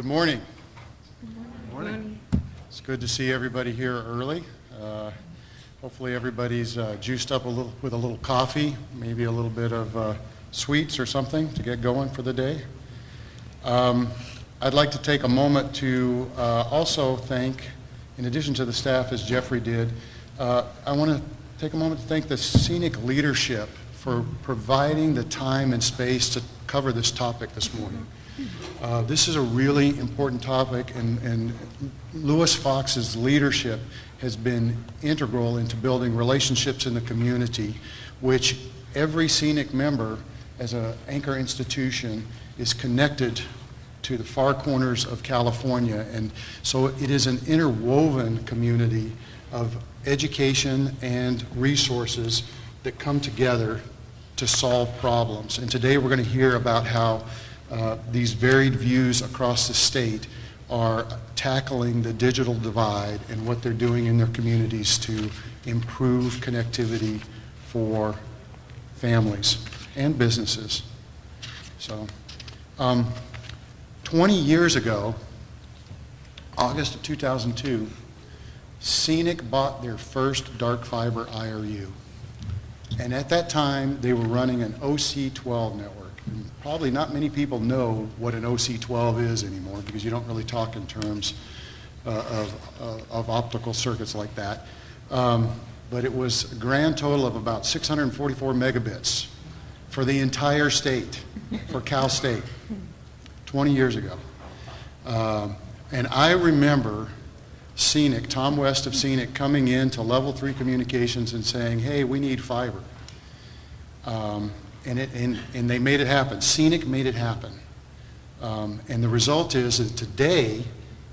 Good morning. Good morning. It's good to see everybody here early. Hopefully everybody's juiced up with a little coffee, maybe a little bit of sweets or something to get going for the day. I'd like to take a moment to also thank, in addition to the staff as Jeffrey did, I want to take a moment to thank the scenic leadership for providing the time and space to cover this topic this morning. This is a really important topic, and Lewis Fox's leadership has been integral into building relationships in the community, which every scenic member as an anchor institution is connected to the far corners of California. And so it is an interwoven community of education and resources that come together to solve problems. And today we're going to hear about how these varied views across the state are tackling the digital divide and what they're doing in their communities to improve connectivity for families and businesses. So, 20 years ago, August of 2002, Scenic bought their first dark fiber IRU. And at that time, they were running an OC12 network. And probably not many people know what an OC12 is anymore because you don't really talk in terms of optical circuits like that. But it was a grand total of about 644 megabits for the entire state, for Cal State, 20 years ago. And I remember Scenic, Tom West of Scenic, coming in to Level 3 Communications and saying, hey, we need fiber. And they made it happen. Scenic made it happen. And the result is that today,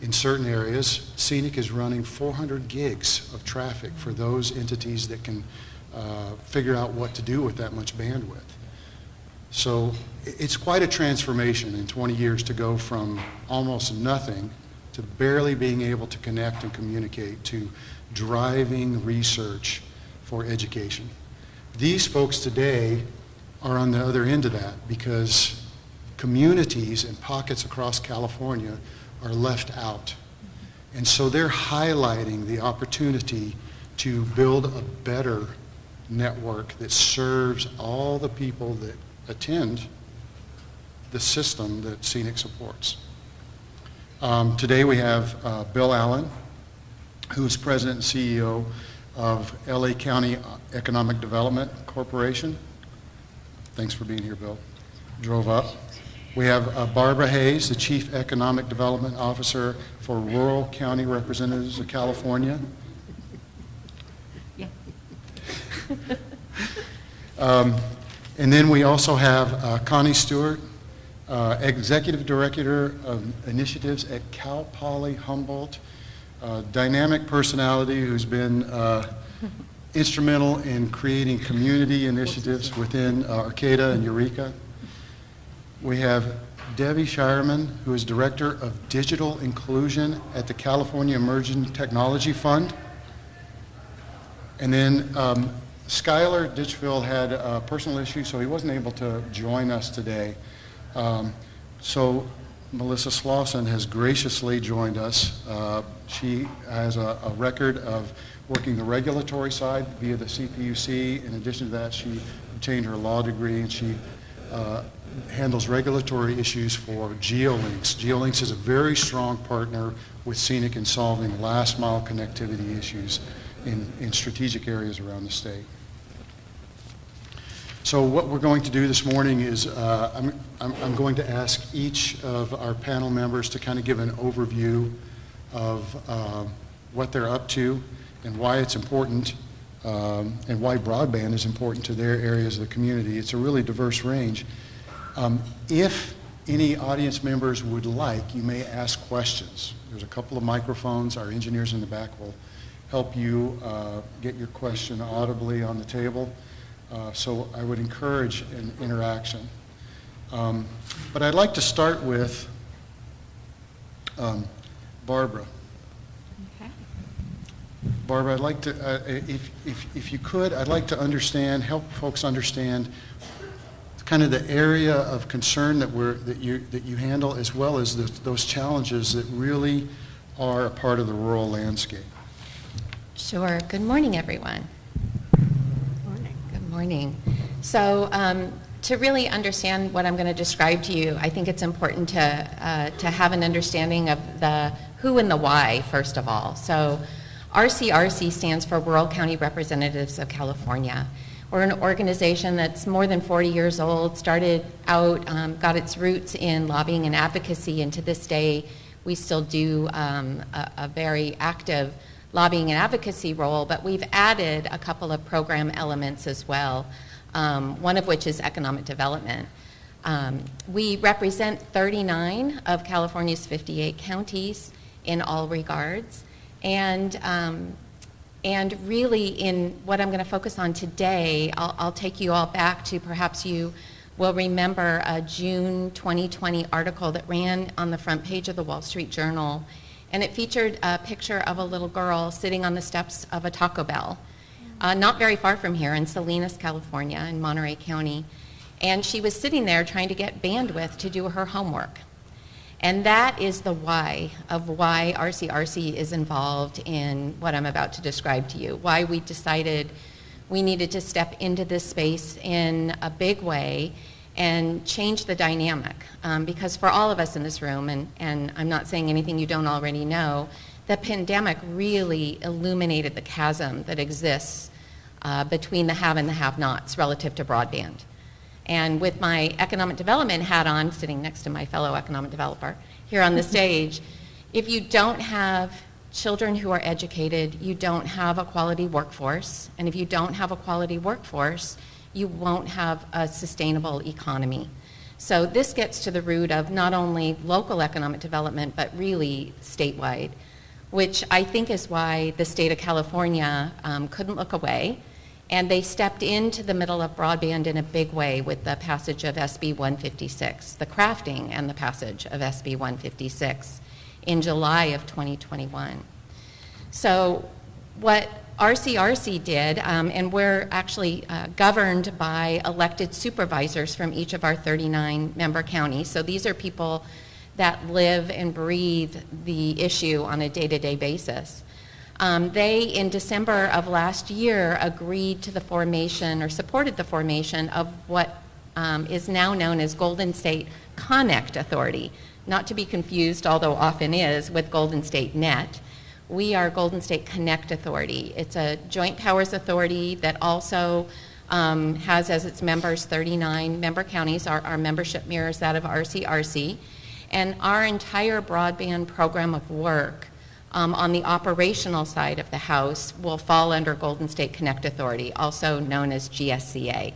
in certain areas, Scenic is running 400 gigs of traffic for those entities that can figure out what to do with that much bandwidth. So it's quite a transformation in 20 years to go from almost nothing to barely being able to connect and communicate to driving research for education. These folks today are on the other end of that because communities and pockets across California are left out. And so they're highlighting the opportunity to build a better network that serves all the people that attend the system that Scenic supports. Today we have Bill Allen, who is President and CEO of LA County Economic Development Corporation. Thanks for being here, Bill. Drove up. We have Barbara Hayes, the Chief Economic Development Officer for Rural County Representatives of California. Yeah. And then we also have Connie Stewart, Executive Director of Initiatives at Cal Poly Humboldt, dynamic personality who's been instrumental in creating community initiatives within Arcata and Eureka. We have Debbie SHIREMAN, who is Director of Digital Inclusion at the California Emerging Technology Fund. And then Skylar Ditchfield had a personal issue, so he wasn't able to join us today. So Melissa SLAWSON has graciously joined us. She has a record of working the regulatory side via the CPUC. In addition to that, she obtained her law degree, and she handles regulatory issues for GeoLinks. GeoLinks is a very strong partner with Scenic in solving last mile connectivity issues in strategic areas around the state. So what we're going to do this morning is I'm going to ask each of our panel members to kind of give an overview of what they're up to and why it's important and why broadband is important to their areas of the community. It's a really diverse range. If any audience members would like, you may ask questions. There's a couple of microphones. Our engineers in the back will help you get your question audibly on the table. So I would encourage an interaction. But I'd like to start with Barbara. Okay. Barbara, I'd like to, if you could, I'd like to help folks understand kind of the area of concern that you handle, as well as those challenges that really are a part of the rural landscape. Sure. Good morning, everyone. Good morning. So to really understand what I'm going to describe to you, I think it's important to have an understanding of the who and the why, first of all. So RCRC stands for Rural County Representatives of California. We're an organization that's more than 40 years old, started out, got its roots in lobbying and advocacy, and to this day, we still do a very active lobbying and advocacy role, but we've added a couple of program elements as well, one of which is economic development. We represent 39 of California's 58 counties in all regards, and really in what I'm going to focus on today, I'll take you all back to, perhaps you will remember, a June 2020 article that ran on the front page of the Wall Street Journal, and it featured a picture of a little girl sitting on the steps of a Taco Bell, not very far from here in Salinas, California, in Monterey County, and she was sitting there trying to get bandwidth to do her homework. And that is the why of why RCRC is involved in what I'm about to describe to you, why we decided we needed to step into this space in a big way and change the dynamic. Because for all of us in this room, and I'm not saying anything you don't already know, the pandemic really illuminated the chasm that exists between the have and the have-nots relative to broadband. And with my economic development hat on, sitting next to my fellow economic developer here on the stage, if you don't have children who are educated, you don't have a quality workforce. And if you don't have a quality workforce, you won't have a sustainable economy. So this gets to the root of not only local economic development, but really statewide, which I think is why the state of California couldn't look away. And they stepped into the middle of broadband in a big way with the passage of SB 156, the crafting and the passage of SB 156 in July of 2021. So what RCRC did, and we're actually governed by elected supervisors from each of our 39 member counties. So these are people that live and breathe the issue on a day-to-day basis. They, in December of last year, agreed to the formation, or supported the formation, of what is now known as Golden State Connect Authority, not to be confused, although often is, with Golden State Net. We are Golden State Connect Authority. It's a joint powers authority that also has as its members 39 member counties. Our membership mirrors that of RCRC. And our entire broadband program of work on the operational side of the house will fall under Golden State Connect Authority, also known as GSCA.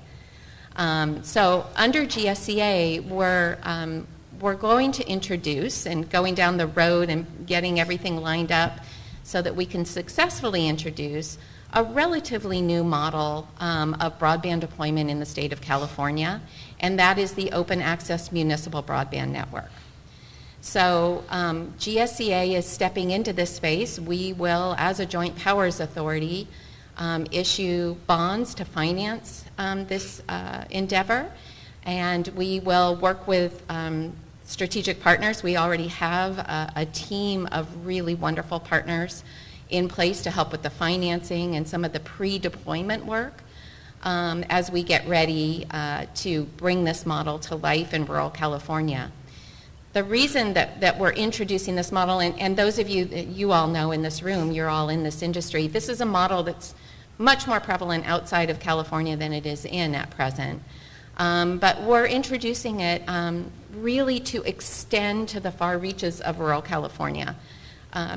So under GSCA, we're going to introduce, and going down the road and getting everything lined up so that we can successfully introduce a relatively new model of broadband deployment in the state of California, and that is the Open Access Municipal Broadband Network. So GSCA is stepping into this space. We will, as a joint powers authority, issue bonds to finance this endeavor, and we will work with strategic partners. We already have a team of really wonderful partners in place to help with the financing and some of the pre-deployment work as we get ready to bring this model to life in rural California. The reason that we're introducing this model, and those of you that you all know in this room, you're all in this industry, this is a model that's much more prevalent outside of California than it is in at present. But we're introducing it really to extend to the far reaches of rural California.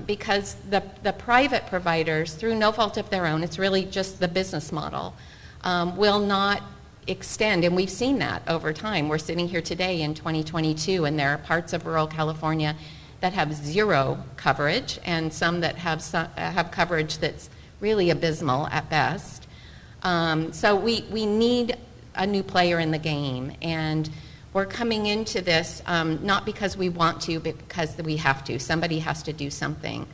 Because the private providers, through no fault of their own, it's really just the business model, will not extend, and we've seen that over time. We're sitting here today in 2022, and there are parts of rural California that have zero coverage, and some that have coverage that's really abysmal at best. So we need a new player in the game, and we're coming into this not because we want to, but because we have to. Somebody has to do something.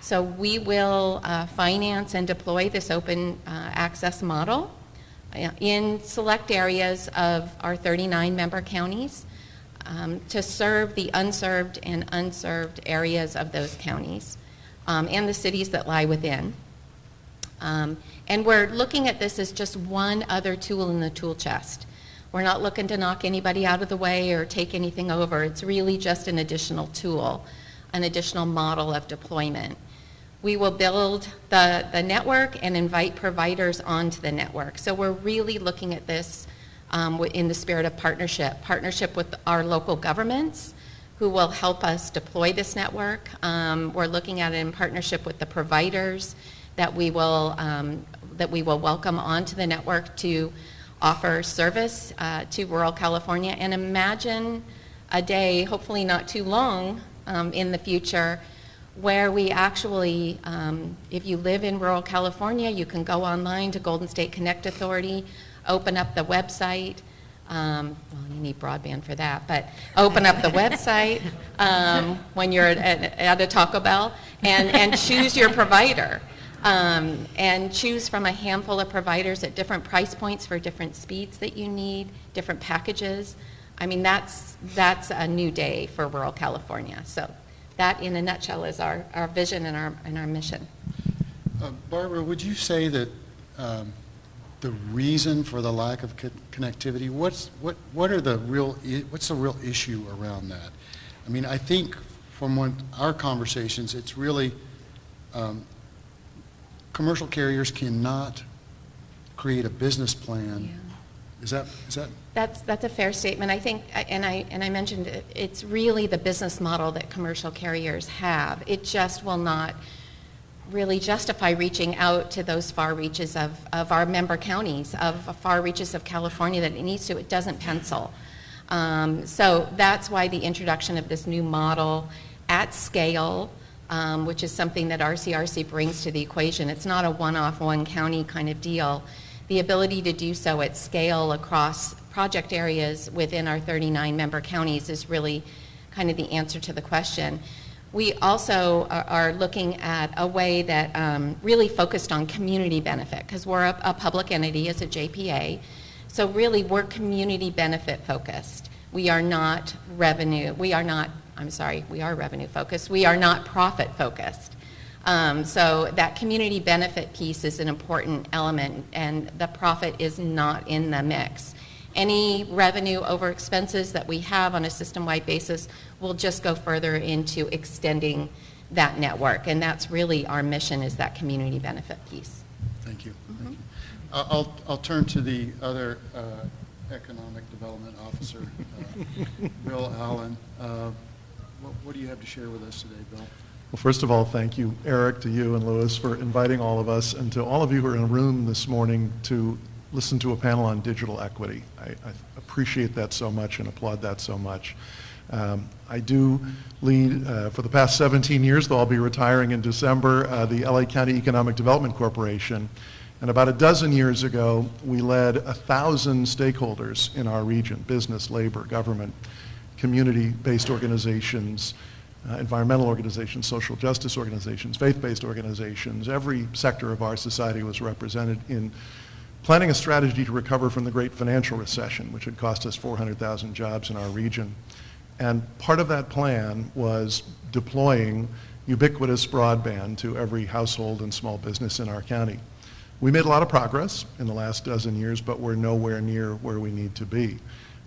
So we will finance and deploy this open access model in select areas of our 39 member counties to serve the unserved and unserved areas of those counties and the cities that lie within. And we're looking at this as just one other tool in the tool chest. We're not looking to knock anybody out of the way or take anything over. It's really just an additional tool, an additional model of deployment. We will build the network and invite providers onto the network. So we're really looking at this in the spirit of partnership with our local governments who will help us deploy this network. We're looking at it in partnership with the providers that we will welcome onto the network to offer service to rural California. And imagine a day, hopefully not too long in the future, where we actually, if you live in rural California, you can go online to Golden State Connect Authority, open up the website. Well, you need broadband for that, but open up the website when you're at a Taco Bell and choose your provider. And choose from a handful of providers at different price points for different speeds that you need, different packages. I mean, that's a new day for rural California. So that, in a nutshell, is our vision and our mission. Barbara, would you say that the reason for the lack of connectivity, what's the real issue around that? I mean, I think from our conversations, it's really commercial carriers cannot create a business plan. Yeah. Is that? That's a fair statement. I think, and I mentioned it's really the business model that commercial carriers have. It just will not really justify reaching out to those far reaches of our member counties, of far reaches of California that it needs to. It doesn't pencil. So that's why the introduction of this new model at scale, which is something that RCRC brings to the equation. It's not a one-off, one county kind of deal. The ability to do so at scale across project areas within our 39 member counties is really kind of the answer to the question. We also are looking at a way that really focused on community benefit, because we're a public entity as a JPA. So really we're community benefit focused. We are not revenue, we are revenue focused. We are not profit focused. So that community benefit piece is an important element, and the profit is not in the mix. Any revenue over expenses that we have on a system-wide basis will just go further into extending that network, and that's really our mission, is that community benefit piece. Thank you. Mm-hmm. Thank you. I'll turn to the other economic development officer, Bill Allen. What do you have to share with us today, Bill? Well, first of all, thank you, Eric, to you and Louis for inviting all of us, and to all of you who are in the room this morning to listen to a panel on digital equity. I appreciate that so much and applaud that so much. I do lead, for the past 17 years, though I'll be retiring in December, the LA County Economic Development Corporation. And about a dozen years ago, we led 1,000 stakeholders in our region: business, labor, government, community-based organizations, environmental organizations, social justice organizations, faith-based organizations. Every sector of our society was represented in planning a strategy to recover from the great financial recession, which had cost us 400,000 jobs in our region. And part of that plan was deploying ubiquitous broadband to every household and small business in our county. We made a lot of progress in the last dozen years, but we're nowhere near where we need to be.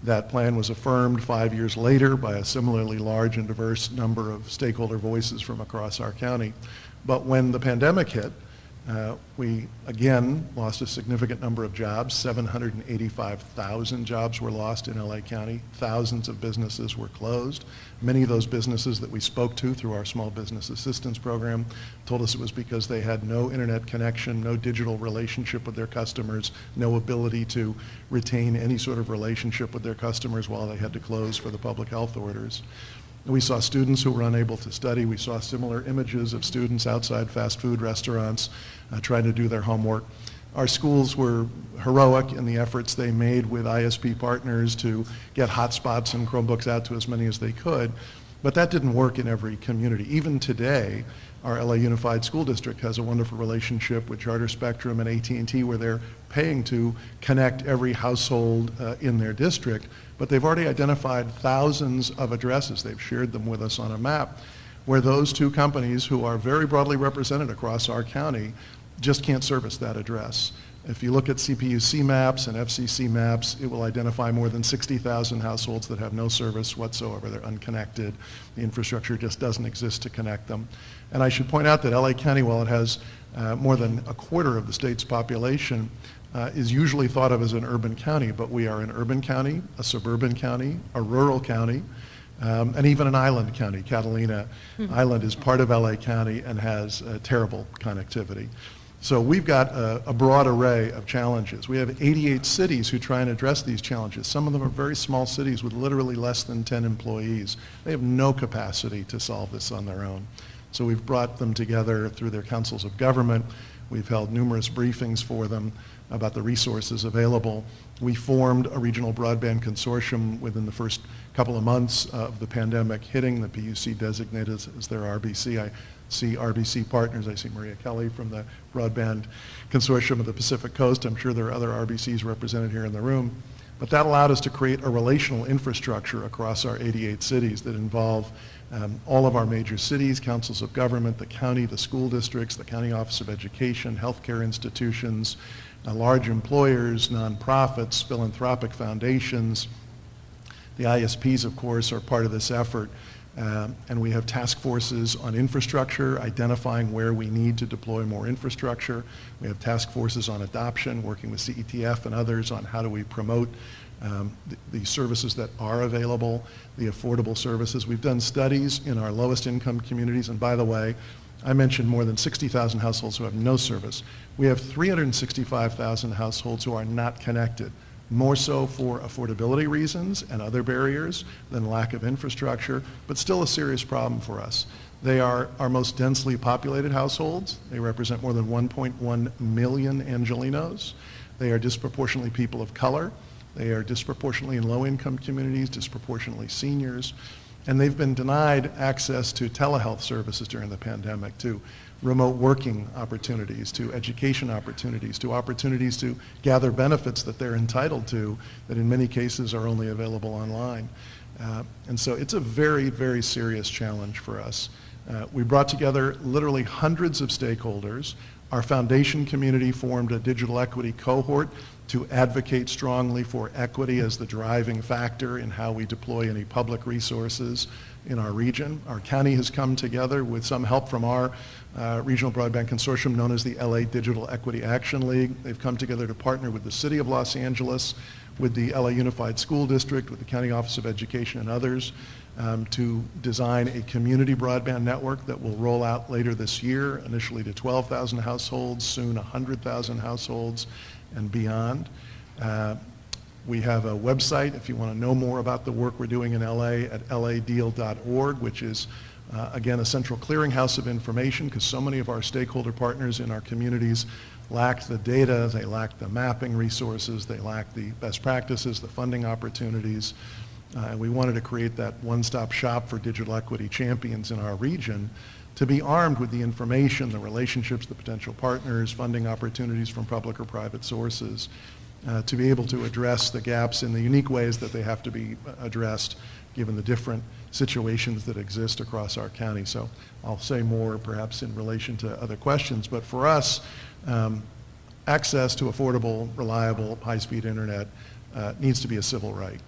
That plan was affirmed 5 years later by a similarly large and diverse number of stakeholder voices from across our county. But when the pandemic hit, we again lost a significant number of jobs. 785,000 jobs were lost in LA County. Thousands of businesses were closed. Many of those businesses that we spoke to through our small business assistance program told us it was because they had no internet connection, no digital relationship with their customers, no ability to retain any sort of relationship with their customers while they had to close for the public health orders. We saw students who were unable to study. We saw similar images of students outside fast food restaurants trying to do their homework. Our schools were heroic in the efforts they made with ISP partners to get hotspots and Chromebooks out to as many as they could. But that didn't work in every community. Even today, our LA Unified School District has a wonderful relationship with Charter Spectrum and AT&T where they're paying to connect every household in their district, but they've already identified thousands of addresses. They've shared them with us on a map where those two companies, who are very broadly represented across our county, just can't service that address. If you look at CPUC maps and FCC maps, it will identify more than 60,000 households that have no service whatsoever. They're unconnected. The infrastructure just doesn't exist to connect them. And I should point out that LA County, while it has more than a quarter of the state's population, is usually thought of as an urban county, but we are an urban county, a suburban county, a rural county, and even an island county. Catalina Island is part of LA County and has terrible connectivity. So we've got a broad array of challenges. We have 88 cities who try and address these challenges. Some of them are very small cities with literally less than 10 employees. They have no capacity to solve this on their own. So we've brought them together through their councils of government. We've held numerous briefings for them about the resources available. We formed a regional broadband consortium within the first couple of months of the pandemic hitting. The PUC designated as their RBC. I see RBC partners. I see Maria Kelly from the Broadband Consortium of the Pacific Coast. I'm sure there are other RBCs represented here in the room. But that allowed us to create a relational infrastructure across our 88 cities that involve all of our major cities, councils of government, the county, the school districts, the county office of education, healthcare institutions, large employers, nonprofits, philanthropic foundations. The ISPs, of course, are part of this effort. And we have task forces on infrastructure, identifying where we need to deploy more infrastructure. We have task forces on adoption, working with CETF and others on how do we promote the services that are available, the affordable services. We've done studies in our lowest income communities, and by the way, I mentioned more than 60,000 households who have no service. We have 365,000 households who are not connected, more so for affordability reasons and other barriers than lack of infrastructure, but still a serious problem for us. They are our most densely populated households. They represent more than 1.1 million Angelenos. They are disproportionately people of color. They are disproportionately in low-income communities, disproportionately seniors, and they've been denied access to telehealth services during the pandemic, to remote working opportunities, to education opportunities, to opportunities to gather benefits that they're entitled to that in many cases are only available online. And so it's a very, very serious challenge for us. We brought together literally hundreds of stakeholders. Our foundation community formed a digital equity cohort to advocate strongly for equity as the driving factor in how we deploy any public resources in our region. Our county has come together with some help from our regional broadband consortium known as the LA Digital Equity Action League. They've come together to partner with the City of Los Angeles, with the LA Unified School District, with the County Office of Education and others to design a community broadband network that will roll out later this year, initially to 12,000 households, soon 100,000 households and beyond. We have a website if you want to know more about the work we're doing in LA at ladeal.org, which is again a central clearinghouse of information because so many of our stakeholder partners in our communities lacked the data, they lacked the mapping resources, they lacked the best practices, the funding opportunities. And we wanted to create that one-stop shop for digital equity champions in our region to be armed with the information, the relationships, the potential partners, funding opportunities from public or private sources, to be able to address the gaps in the unique ways that they have to be addressed given the different situations that exist across our county. So I'll say more perhaps in relation to other questions, but for us, access to affordable, reliable, high-speed internet needs to be a civil right.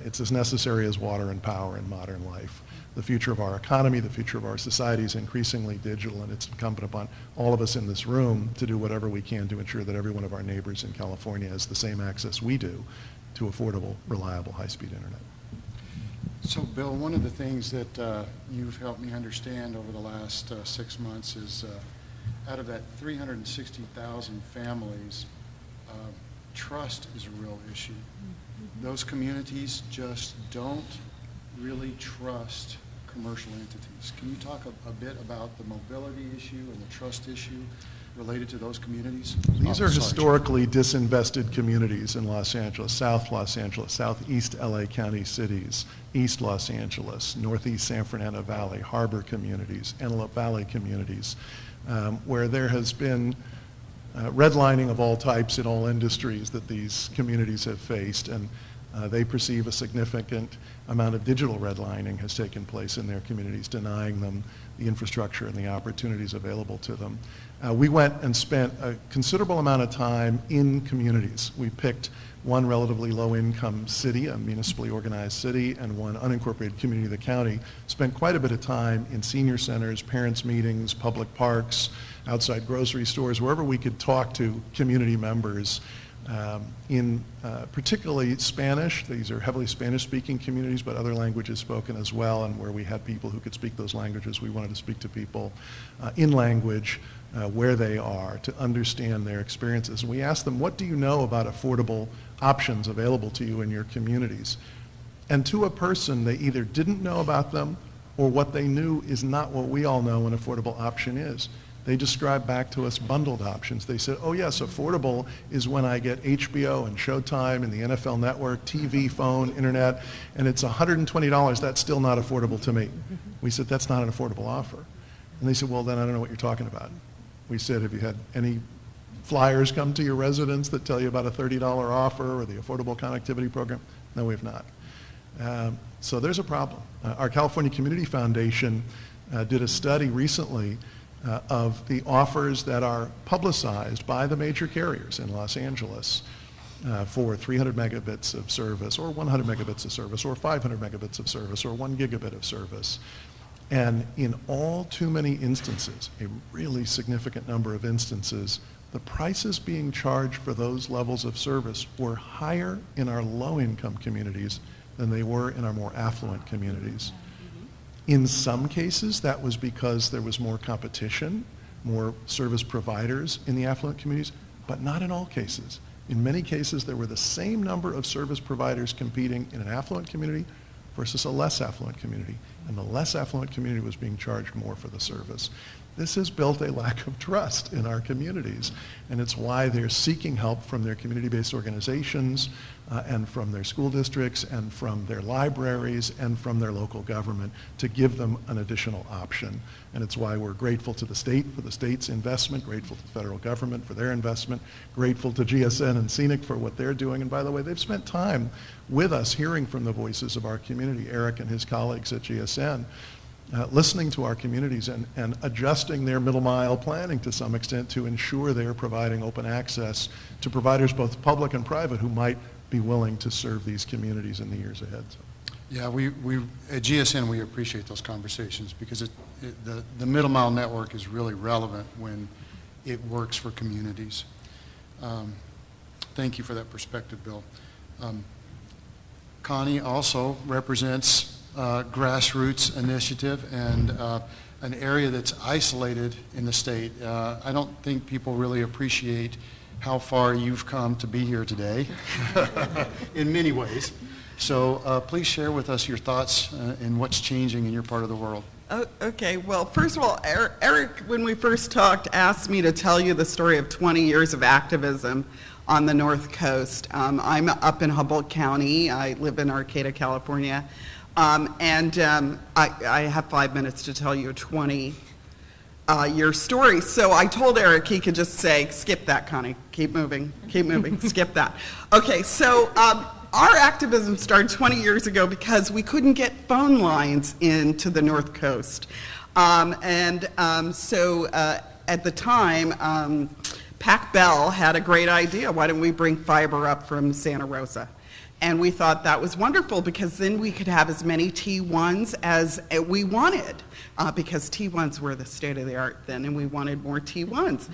It's as necessary as water and power in modern life. The future of our economy, the future of our society is increasingly digital, and it's incumbent upon all of us in this room to do whatever we can to ensure that every one of our neighbors in California has the same access we do to affordable, reliable, high-speed internet. So, Bill, one of the things that you've helped me understand over the last 6 months is out of that 360,000 families, trust is a real issue. Those communities just don't really trust commercial entities. Can you talk a bit about the mobility issue and the trust issue related to those communities? These Oh, are sorry, historically disinvested communities in Los Angeles, South Los Angeles, Southeast LA County cities, East Los Angeles, Northeast San Fernando Valley, harbor communities, Antelope Valley communities, where there has been redlining of all types in all industries that these communities have faced, and they perceive a significant amount of digital redlining has taken place in their communities, denying them the infrastructure and the opportunities available to them. We went and spent a considerable amount of time in communities. We picked one relatively low-income city, a municipally organized city, and one unincorporated community of the county. Spent quite a bit of time in senior centers, parents' meetings, public parks, outside grocery stores, wherever we could talk to community members in particularly Spanish. These are heavily Spanish-speaking communities, but other languages spoken as well, and where we had people who could speak those languages, we wanted to speak to people in language where they are to understand their experiences. And we asked them, what do you know about affordable options available to you in your communities? And to a person, they either didn't know about them, or what they knew is not what we all know an affordable option is. They described back to us bundled options. They said, oh yes, affordable is when I get HBO and Showtime and the NFL Network, TV, phone, internet, and it's $120. That's still not affordable to me. We said, that's not an affordable offer. And they said, well, then I don't know what you're talking about. We said, have you had any flyers come to your residence that tell you about a $30 offer or the Affordable Connectivity Program? No, we have not. So there's a problem. Our California Community Foundation did a study recently of the offers that are publicized by the major carriers in Los Angeles for 300 megabits of service, or 100 megabits of service, or 500 megabits of service, or 1 gigabit of service. And in all too many instances, a really significant number of instances, the prices being charged for those levels of service were higher in our low-income communities than they were in our more affluent communities. In some cases, that was because there was more competition, more service providers in the affluent communities, but not in all cases. In many cases, there were the same number of service providers competing in an affluent community versus a less affluent community, and the less affluent community was being charged more for the service. This has built a lack of trust in our communities, and it's why they're seeking help from their community-based organizations and from their school districts and from their libraries and from their local government to give them an additional option. And it's why we're grateful to the state for the state's investment, grateful to the federal government for their investment, grateful to GSN and CONNIE for what they're doing. And by the way, they've spent time with us hearing from the voices of our community, ERIK and his colleagues at GSN, listening to our communities and adjusting their middle mile planning to some extent to ensure they are providing open access to providers both public and private who might be willing to serve these communities in the years ahead. So. Yeah, we at GSN, we appreciate those conversations because the middle mile network is really relevant when it works for communities. Thank you for that perspective, Bill. Connie also represents grassroots initiative and an area that's isolated in the state. I don't think people really appreciate how far you've come to be here today in many ways. So please share with us your thoughts and what's changing in your part of the world. Okay, well, first of all, ERIK, when we first talked, asked me to tell you the story of 20 years of activism on the North Coast. I'm up in Humboldt County. I live in Arcata, California. I have 5 minutes to tell you a 20-year story. So I told ERIK he could just say, skip that, Connie. Keep moving, skip that. Okay, so our activism started 20 years ago because we couldn't get phone lines into the North Coast. So at the time, Pac Bell had a great idea. Why don't we bring fiber up from Santa Rosa? And we thought that was wonderful because then we could have as many T1s as we wanted because T1s were the state of the art then and we wanted more T1s.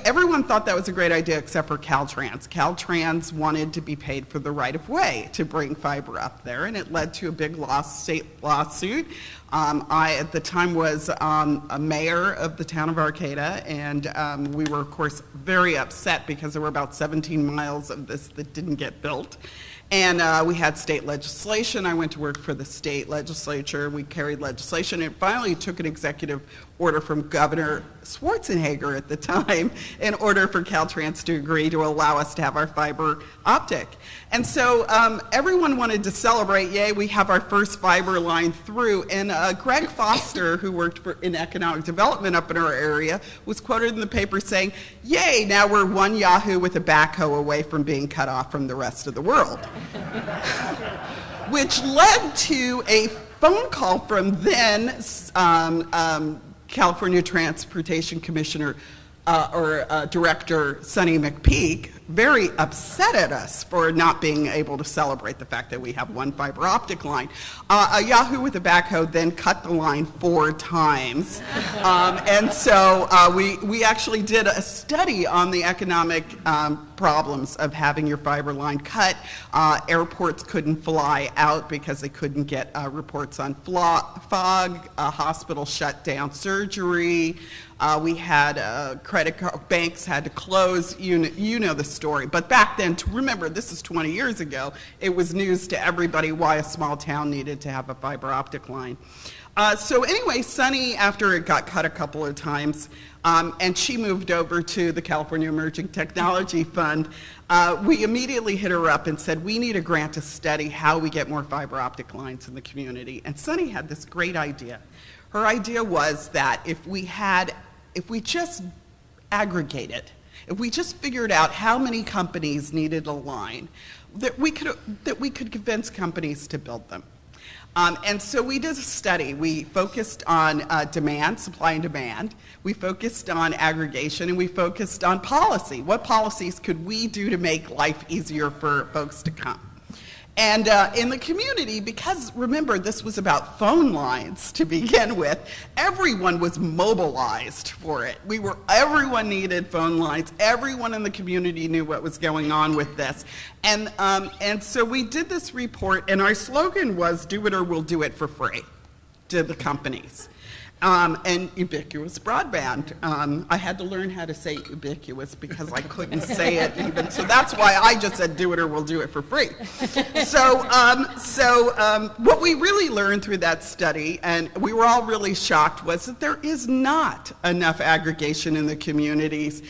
Everyone thought that was a great idea except for Caltrans. Caltrans wanted to be paid for the right of way to bring fiber up there, and it led to a big state lawsuit. I, at the time, was a mayor of the town of Arcata, and we were, of course, very upset because there were about 17 miles of this that didn't get built. And we had state legislation. I went to work for the state legislature. We carried legislation. It finally took an executive order from Governor Schwarzenegger at the time in order for Caltrans to agree to allow us to have our fiber optic. And so everyone wanted to celebrate, yay, we have our first fiber line through. And Greg Foster, who worked in economic development up in our area, was quoted in the paper saying, yay, now we're one Yahoo with a backhoe away from being cut off from the rest of the world. Which led to a phone call from then California Transportation Commissioner Director Sonny McPeak, very upset at us for not being able to celebrate the fact that we have one fiber optic line. A Yahoo with a backhoe then cut the line 4 times. And so we actually did a study on the economic problems of having your fiber line cut. Airports couldn't fly out because they couldn't get reports on fog. Hospitals shut down surgery. We had credit card banks had to close. You know the story. But back then, remember, this is 20 years ago. It was news to everybody why a small town needed to have a fiber optic line. So anyway, Sunny, after it got cut a couple of times, and she moved over to the California Emerging Technology Fund, we immediately hit her up and said, we need a grant to study how we get more fiber optic lines in the community. And Sunny had this great idea. Her idea was that if we just aggregated, if we just figured out how many companies needed a line, that we could convince companies to build them. And so we did a study. We focused on demand, supply and demand. We focused on aggregation, and we focused on policy. What policies could we do to make life easier for folks to come? And in the community, because remember, this was about phone lines to begin with, everyone was mobilized for it. Everyone needed phone lines. Everyone in the community knew what was going on with this. And so we did this report, and our slogan was, do it or we'll do it for free to the companies. And ubiquitous broadband. I had to learn how to say ubiquitous because I couldn't say it even. So that's why I just said do it or we'll do it for free. So what we really learned through that study, and we were all really shocked, was that there is not enough aggregation in the communities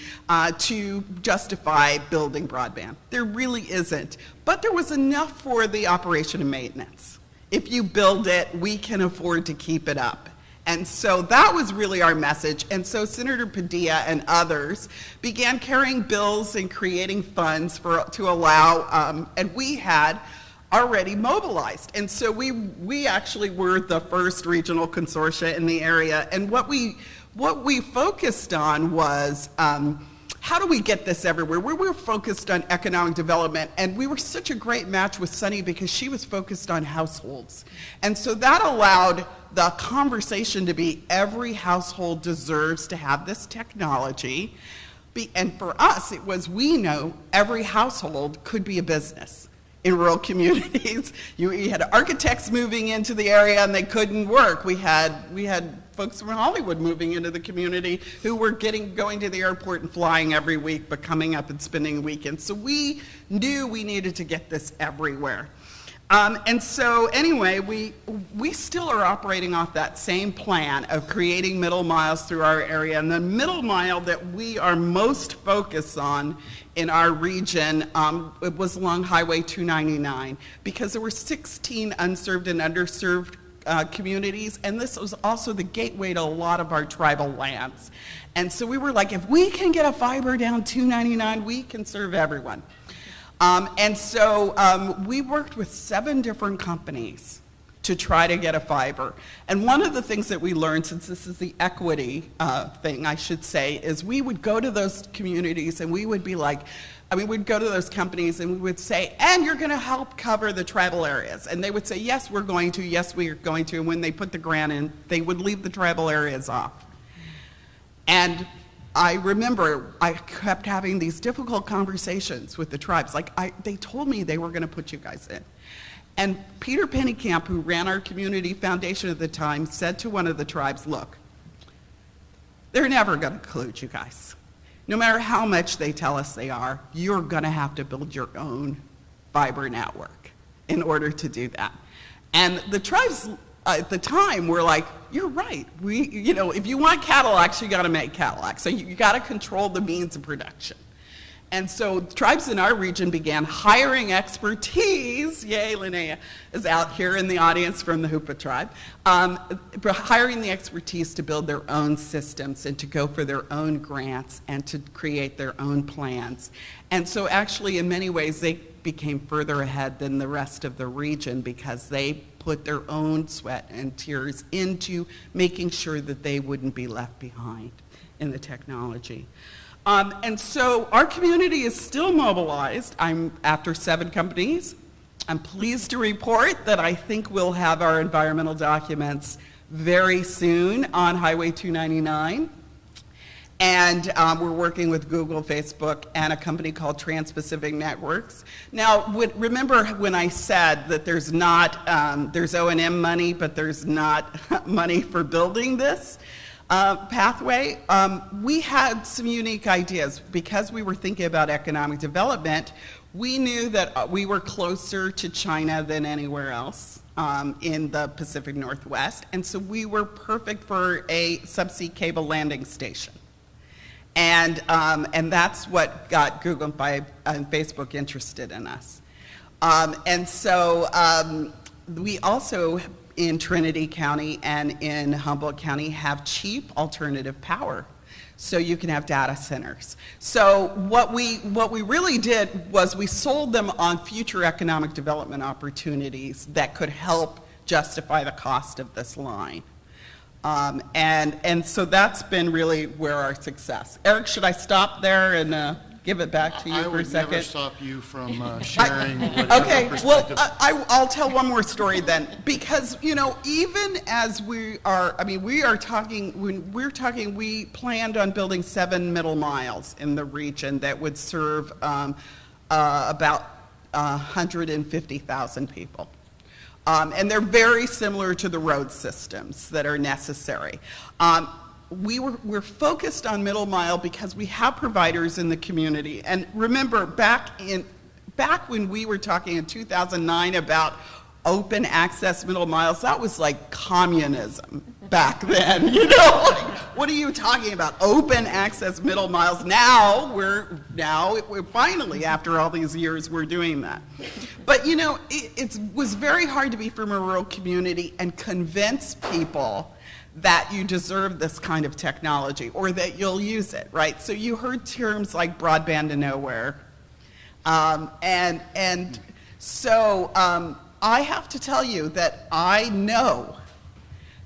to justify building broadband. There really isn't. But there was enough for the operation and maintenance. If you build it, we can afford to keep it up. And so that was really our message. And so Senator Padilla and others began carrying bills and creating funds to allow, and we had already mobilized. And so we actually were the first regional consortia in the area. And what we focused on was, how do we get this everywhere? We were focused on economic development, and we were such a great match with Sunny because she was focused on households. And so that allowed the conversation to be every household deserves to have this technology. And for us, it was, we know every household could be a business in rural communities. You had architects moving into the area and they couldn't work. We had folks from Hollywood moving into the community who were going to the airport and flying every week, but coming up and spending weekends. So we knew we needed to get this everywhere. And so anyway, we still are operating off that same plan of creating middle miles through our area. And the middle mile that we are most focused on in our region, it was along Highway 299, because there were 16 unserved and underserved communities, and this was also the gateway to a lot of our tribal lands. And so we were like, if we can get a fiber down 299, we can serve everyone. And so we worked with 7 different companies to try to get a fiber. And one of the things that we learned, since this is the equity thing, I should say, is we would go to those communities and we would be like, we'd go to those companies and we would say, and you're going to help cover the tribal areas. And they would say, yes, we're going to, yes, we're going to. And when they put the grant in, they would leave the tribal areas off. And I remember I kept having these difficult conversations with the tribes. They told me they were going to put you guys in. And Peter Pennycamp, who ran our community foundation at the time, said to one of the tribes, look, they're never going to include you guys. No matter how much they tell us they are, you're going to have to build your own fiber network in order to do that. And the tribes at the time were like, you're right. If you want Cadillacs, you got to make Cadillacs. So you got to control the means of production. And so tribes in our region began hiring expertise. Yay, Linnea is out here in the audience from the Hoopa tribe. Hiring the expertise to build their own systems and to go for their own grants and to create their own plans. And so actually, in many ways, they became further ahead than the rest of the region because they put their own sweat and tears into making sure that they wouldn't be left behind in the technology. And so our community is still mobilized. After 7 companies. I'm pleased to report that I think we'll have our environmental documents very soon on Highway 299. And we're working with Google, Facebook, and a company called Trans-Pacific Networks. Now, remember when I said that there's O&M money, but there's not money for building this? Pathway, we had some unique ideas. Because we were thinking about economic development, we knew that we were closer to China than anywhere else in the Pacific Northwest, and so we were perfect for a subsea cable landing station. And that's what got Google and Facebook interested in us. And so we also, in Trinity County and in Humboldt County, have cheap alternative power. So you can have data centers. So what we really did was we sold them on future economic development opportunities that could help justify the cost of this line. And so that's been really where our success. Eric, should I stop there and give it back to you for a second? I would never stop you from sharing whatever Okay, perspective. well, I'll tell one more story then, because, even as we are talking, we planned on building 7 middle miles in the region that would serve about 150,000 people. And they're very similar to the road systems that are necessary. We're focused on middle mile because we have providers in the community. And remember, back when we were talking in 2009 about open access middle miles, that was like communism back then. What are you talking about? Open access middle miles. Now we're finally, after all these years, we're doing that. But it was very hard to be from a rural community and convince people that you deserve this kind of technology or that you'll use it, right? So you heard terms like broadband to nowhere. So I have to tell you that I know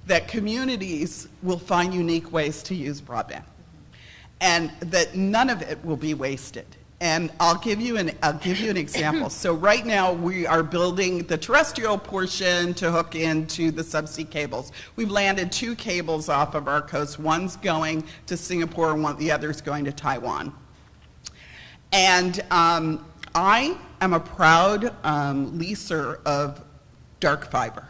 that communities will find unique ways to use broadband and that none of it will be wasted. And I'll give you an example. So right now we are building the terrestrial portion to hook into the subsea cables. We've landed 2 cables off of our coast. One's going to Singapore and the other's going to Taiwan. And I am a proud leaser of dark fiber.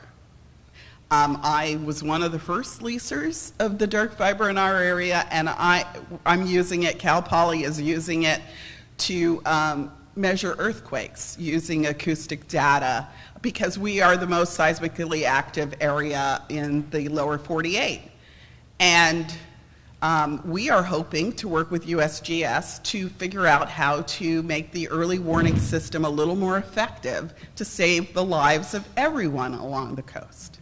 I was one of the first leasers of the dark fiber in our area, and I'm using it. Cal Poly is using it to measure earthquakes using acoustic data because we are the most seismically active area in the lower 48. And we are hoping to work with USGS to figure out how to make the early warning system a little more effective to save the lives of everyone along the coast.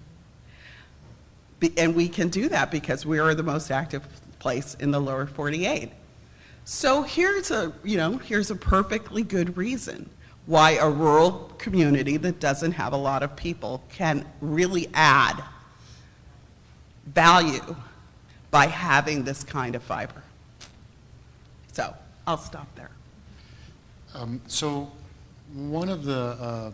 And we can do that because we are the most active place in the lower 48. So here's a perfectly good reason why a rural community that doesn't have a lot of people can really add value by having this kind of fiber. So I'll stop there. So one of the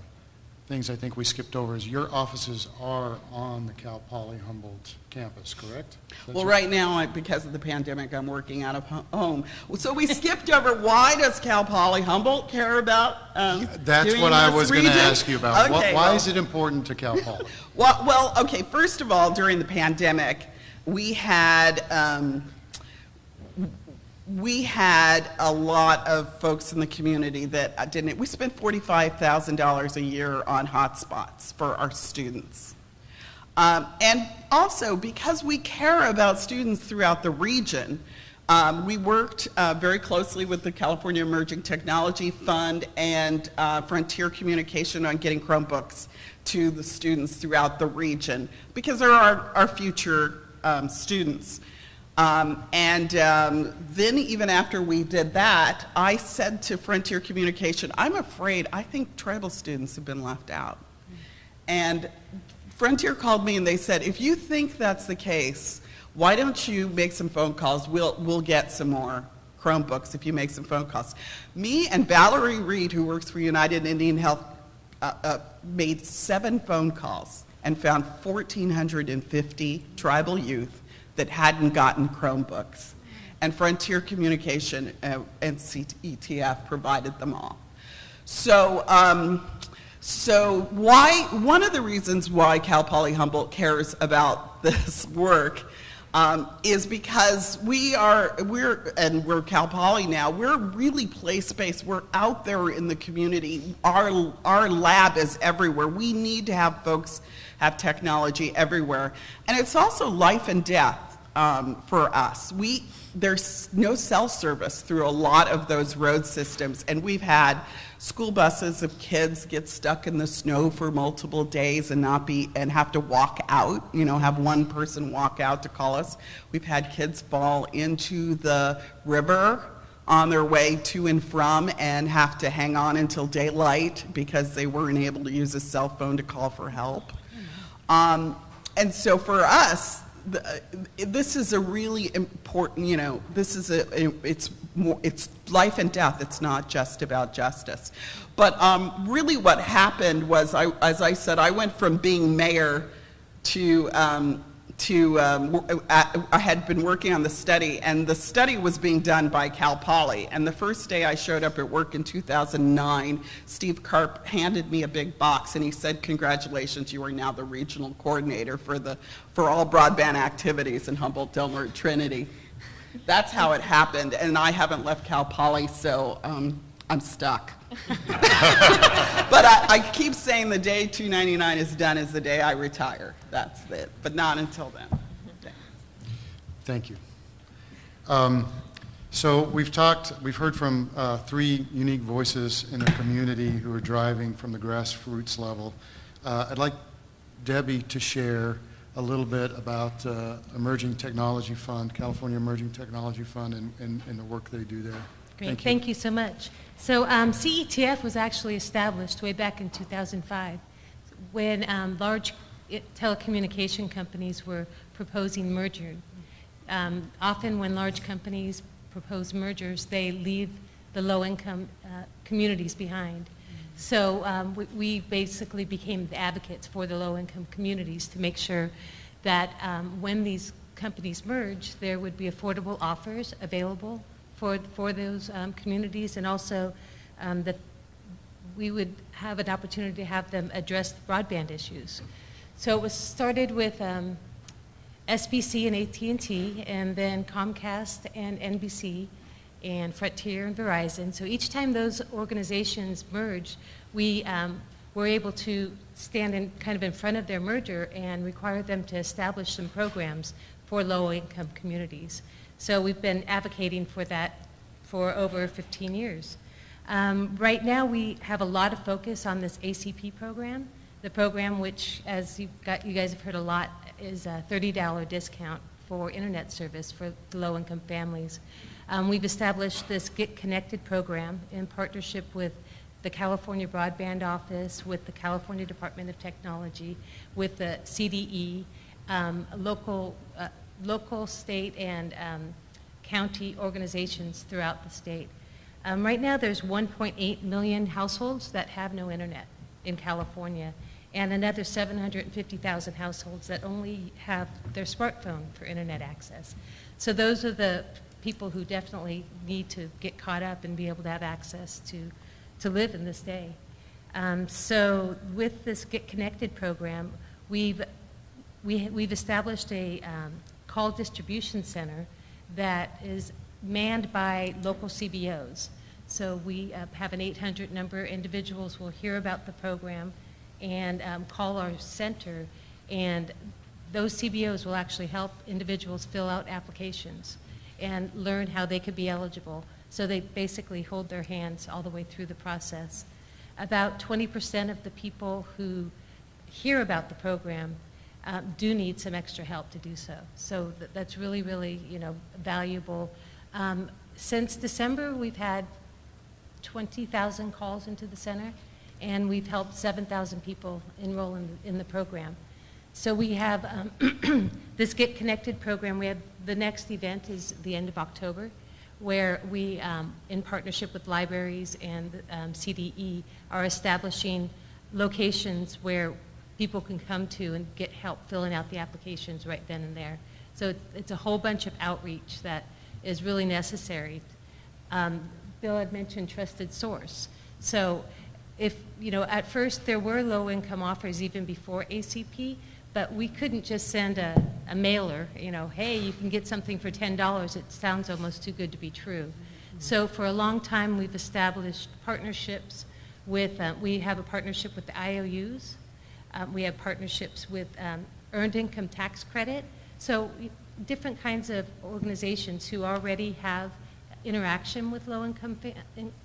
things I think we skipped over is your offices are on the Cal Poly Humboldt campus, correct? Well, right now, because of the pandemic, I'm working out of home. So we skipped over, why does Cal Poly Humboldt care about That's doing what I this was going to region? ask you about. Okay, Why is it important to Cal Poly? Well, okay, first of all, during the pandemic, we had a lot of folks in the community that didn't. We spent $45,000 a year on hotspots for our students. And also, because we care about students throughout the region, we worked very closely with the California Emerging Technology Fund and Frontier Communication on getting Chromebooks to the students throughout the region, because they're our future students. Then even after we did that, I said to Frontier Communication, I think tribal students have been left out. And Frontier called me and they said, if you think that's the case, why don't you make some phone calls? We'll get some more Chromebooks if you make some phone calls. Me and Valerie Reed, who works for United Indian Health, made 7 phone calls and found 1,450 tribal youth that hadn't gotten Chromebooks. And Frontier Communication and CETF provided them all. So, one of the reasons why Cal Poly Humboldt cares about this work is because we're Cal Poly now, we're really place-based. We're out there in the community. Our lab is everywhere. We need to have folks have technology everywhere. And it's also life and death for us. There's no cell service through a lot of those road systems, and we've had school buses of kids get stuck in the snow for multiple days and have to walk out, have one person walk out to call us. We've had kids fall into the river on their way to and from and have to hang on until daylight because they weren't able to use a cell phone to call for help. And so for us, this is a really important, it's life and death. It's not just about justice. But really what happened was, as I said, I went from being mayor to I had been working on the study, and the study was being done by Cal Poly. And the first day I showed up at work in 2009, Steve Karp handed me a big box, and he said, "Congratulations, you are now the regional coordinator for all broadband activities in Humboldt, Del Mar, Trinity." That's how it happened, and I haven't left Cal Poly, so I'm stuck. But I keep saying the day 299 is done is the day I retire. That's it, but not until then. Thank you. So we've heard from 3 unique voices in the community who are driving from the grassroots level. I'd like Debbie to share a little bit about Emerging Technology Fund, California Emerging Technology Fund, and the work they do there. Great, thank you so much. So CETF was actually established way back in 2005 when large telecommunication companies were proposing merger. Often when large companies propose mergers, they leave the low-income communities behind. So we basically became the advocates for the low-income communities to make sure that when these companies merge, there would be affordable offers available for those communities, and also that we would have an opportunity to have them address the broadband issues. So it was started with SBC and AT&T, and then Comcast and NBC, and Frontier and Verizon. So each time those organizations merged, we were able to stand in front of their merger and require them to establish some programs for low-income communities. So we've been advocating for that for over 15 years. Right now we have a lot of focus on this ACP program, the program which, as you guys have heard a lot, is a $30 discount for internet service for low-income families. We've established this Get Connected program in partnership with the California Broadband Office, with the California Department of Technology, with the CDE, local, state, and county organizations throughout the state. Right now there's 1.8 million households that have no internet in California, and another 750,000 households that only have their smartphone for internet access. So those are the people who definitely need to get caught up and be able to have access to live in this day. So with this Get Connected program, we've established a call distribution center that is manned by local CBOs. So we have an 800 number. Individuals will hear about the program and call our center, And those CBOs will actually help individuals fill out applications and learn how they could be eligible. So they basically hold their hands all the way through the process. About 20% of the people who hear about the program do need some extra help to do so. So that's really, really, valuable. Since December, we've had 20,000 calls into the center, and we've helped 7,000 people enroll in the program. So we have this Get Connected program. We have the next event is the end of October, where we, in partnership with libraries and CDE, are establishing locations where people can come to and get help filling out the applications right then and there. So it's a whole bunch of outreach that is really necessary. Bill had mentioned trusted source. So if, at first there were low-income offers even before ACP, but we couldn't just send a mailer, hey, you can get something for $10. It sounds almost too good to be true. So for a long time, we've established partnerships with, we have a partnership with the IOUs. We have partnerships with Earned Income Tax Credit. So different kinds of organizations who already have interaction with low-income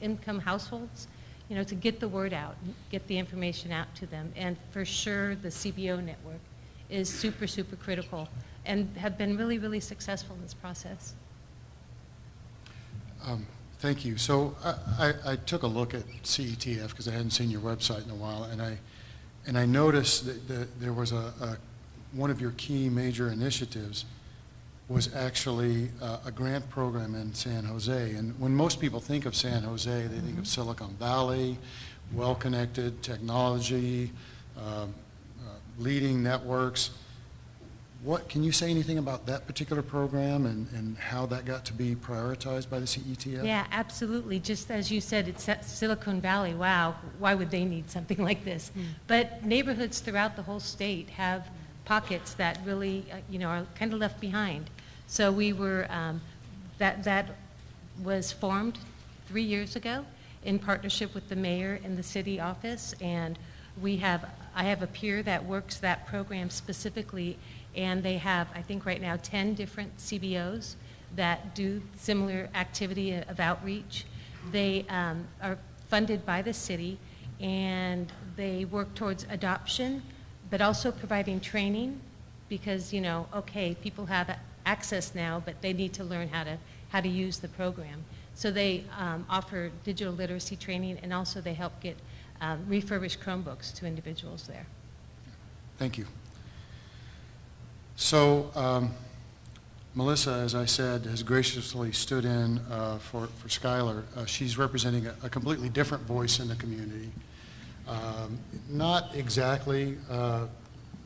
income households, to get the word out, get the information out to them. And for sure, the CBO network is super, super critical and have been really, really successful in this process. Thank you. So I took a look at CETF because I hadn't seen your website in a while, and I noticed that there was one of your key major initiatives was actually a grant program in San Jose. And when most people think of San Jose, they think of Silicon Valley, well-connected technology, leading networks. Can you say anything about that particular program and how that got to be prioritized by the CETF? Yeah, absolutely. Just as you said, it's Silicon Valley. Wow, why would they need something like this? But neighborhoods throughout the whole state have pockets that really, are kind of left behind. So we were, that was formed 3 years ago in partnership with the mayor and the city office, and I have a peer that works that program specifically, and they have, I think right now, 10 different CBOs that do similar activity of outreach. They are funded by the city, and they work towards adoption, but also providing training because, okay, people have access now, but they need to learn how to use the program. So they offer digital literacy training, and also they help get refurbished Chromebooks to individuals there. Thank you. So Melissa, as I said, has graciously stood in for Skylar. She's representing a completely different voice in the community. Not exactly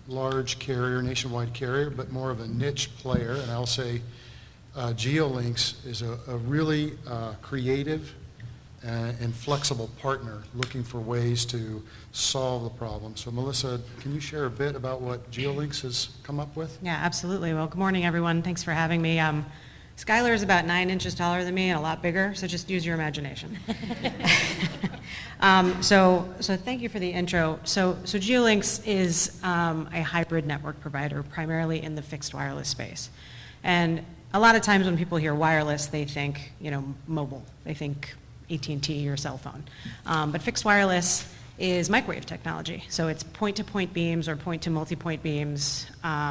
large carrier, nationwide carrier, but more of a niche player. And I'll say GeoLinks is a really creative and flexible partner looking for ways to solve the problem. So Melissa, can you share a bit about what GeoLinks has come up with? Yeah, absolutely. Well, good morning, everyone. Thanks for having me. Skylar is about 9 inches taller than me and a lot bigger, so just use your imagination. So thank you for the intro. So GeoLinks is a hybrid network provider, primarily in the fixed wireless space. And a lot of times when people hear wireless, they think, mobile. They think AT&T or cell phone. But fixed wireless is microwave technology. So it's point-to-point beams or point-to-multipoint beams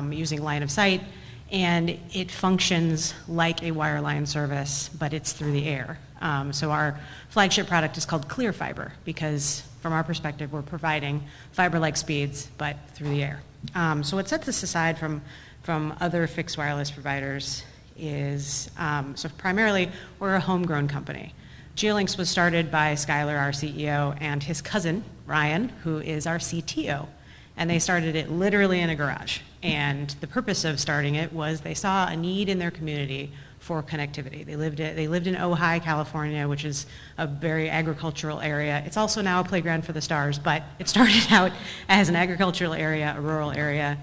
using line of sight, and it functions like a wireline service, but it's through the air. So our flagship product is called Clear Fiber because from our perspective, we're providing fiber-like speeds, but through the air. So what sets us aside from other fixed wireless providers is, so primarily, we're a homegrown company. GeoLinks was started by Skylar, our CEO, and his cousin, Ryan, who is our CTO. And they started it literally in a garage. And the purpose of starting it was they saw a need in their community for connectivity. They lived in Ojai, California, which is a very agricultural area. It's also now a playground for the stars, but it started out as an agricultural area, a rural area,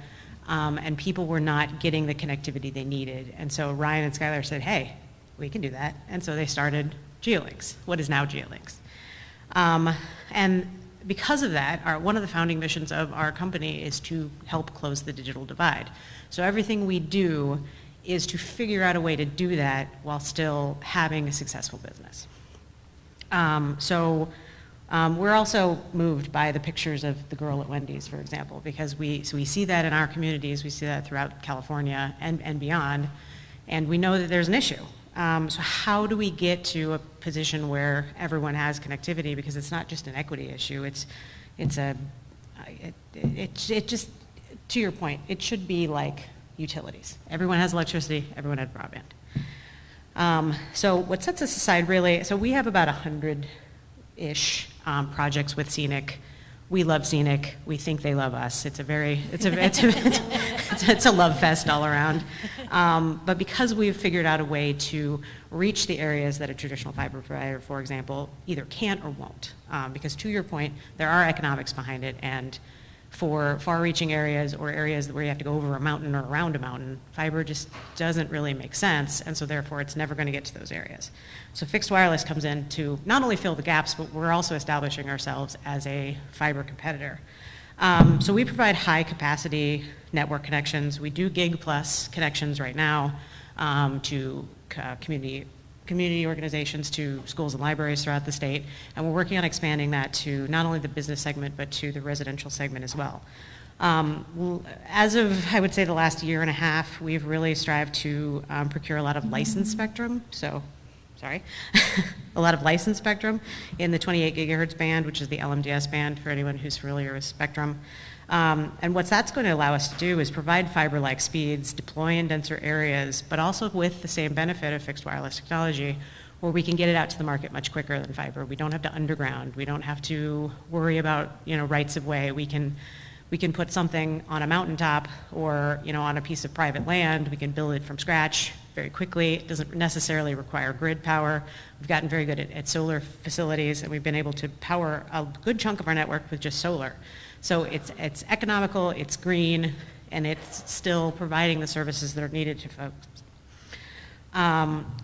and people were not getting the connectivity they needed. And so Ryan and Skylar said, hey, we can do that. And so they started GeoLinks, what is now GeoLinks. And because of that, one of the founding missions of our company is to help close the digital divide. So everything we do is to figure out a way to do that while still having a successful business. We're also moved by the pictures of the girl at Wendy's, for example, because we see that in our communities, we see that throughout California and beyond, and we know that there's an issue. So how do we get to a position where everyone has connectivity? Because it's not just an equity issue, it just, to your point, it should be like utilities. Everyone has electricity, everyone has broadband. So what sets us aside really, so we have about 100-ish projects with Scenic. We love Scenic. We think they love us. It's a love fest all around. But because we've figured out a way to reach the areas that a traditional fiber provider, for example, either can't or won't, because to your point, there are economics behind it, and for far-reaching areas or areas where you have to go over a mountain or around a mountain, fiber just doesn't really make sense, and so therefore it's never going to get to those areas. So fixed wireless comes in to not only fill the gaps, but we're also establishing ourselves as a fiber competitor. So we provide high-capacity network connections. We do gig plus connections right now to community organizations, to schools and libraries throughout the state, and we're working on expanding that to not only the business segment, but to the residential segment as well. As of, I would say, the last year and a half, we've really strived to procure a lot of licensed spectrum, a lot of licensed spectrum in the 28 gigahertz band, which is the LMDS band for anyone who's familiar with spectrum. And what that's going to allow us to do is provide fiber-like speeds, deploy in denser areas, but also with the same benefit of fixed wireless technology, where we can get it out to the market much quicker than fiber. We don't have to underground. We don't have to worry about, rights of way. We can put something on a mountaintop or, on a piece of private land. We can build it from scratch very quickly. It doesn't necessarily require grid power. We've gotten very good at solar facilities, and we've been able to power a good chunk of our network with just solar. So it's economical, it's green, and it's still providing the services that are needed to folks.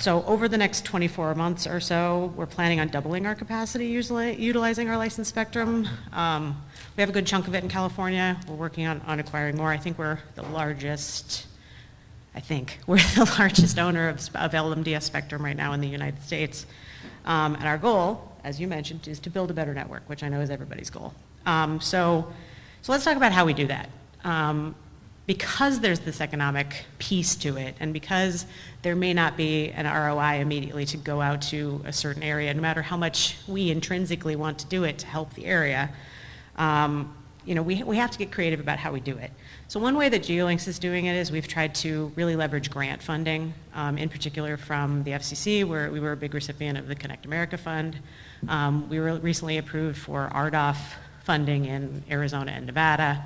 So over the next 24 months or so, we're planning on doubling our capacity utilizing our licensed spectrum. We have a good chunk of it in California. We're working on acquiring more. I think we're the largest owner of LMDS spectrum right now in the United States. And our goal, as you mentioned, is to build a better network, which I know is everybody's goal. So let's talk about how we do that. Because there's this economic piece to it, and because there may not be an ROI immediately to go out to a certain area, no matter how much we intrinsically want to do it to help the area, we have to get creative about how we do it. So one way that Geolinks is doing it is we've tried to really leverage grant funding, in particular from the FCC, where we were a big recipient of the Connect America Fund. We were recently approved for RDOF funding in Arizona and Nevada.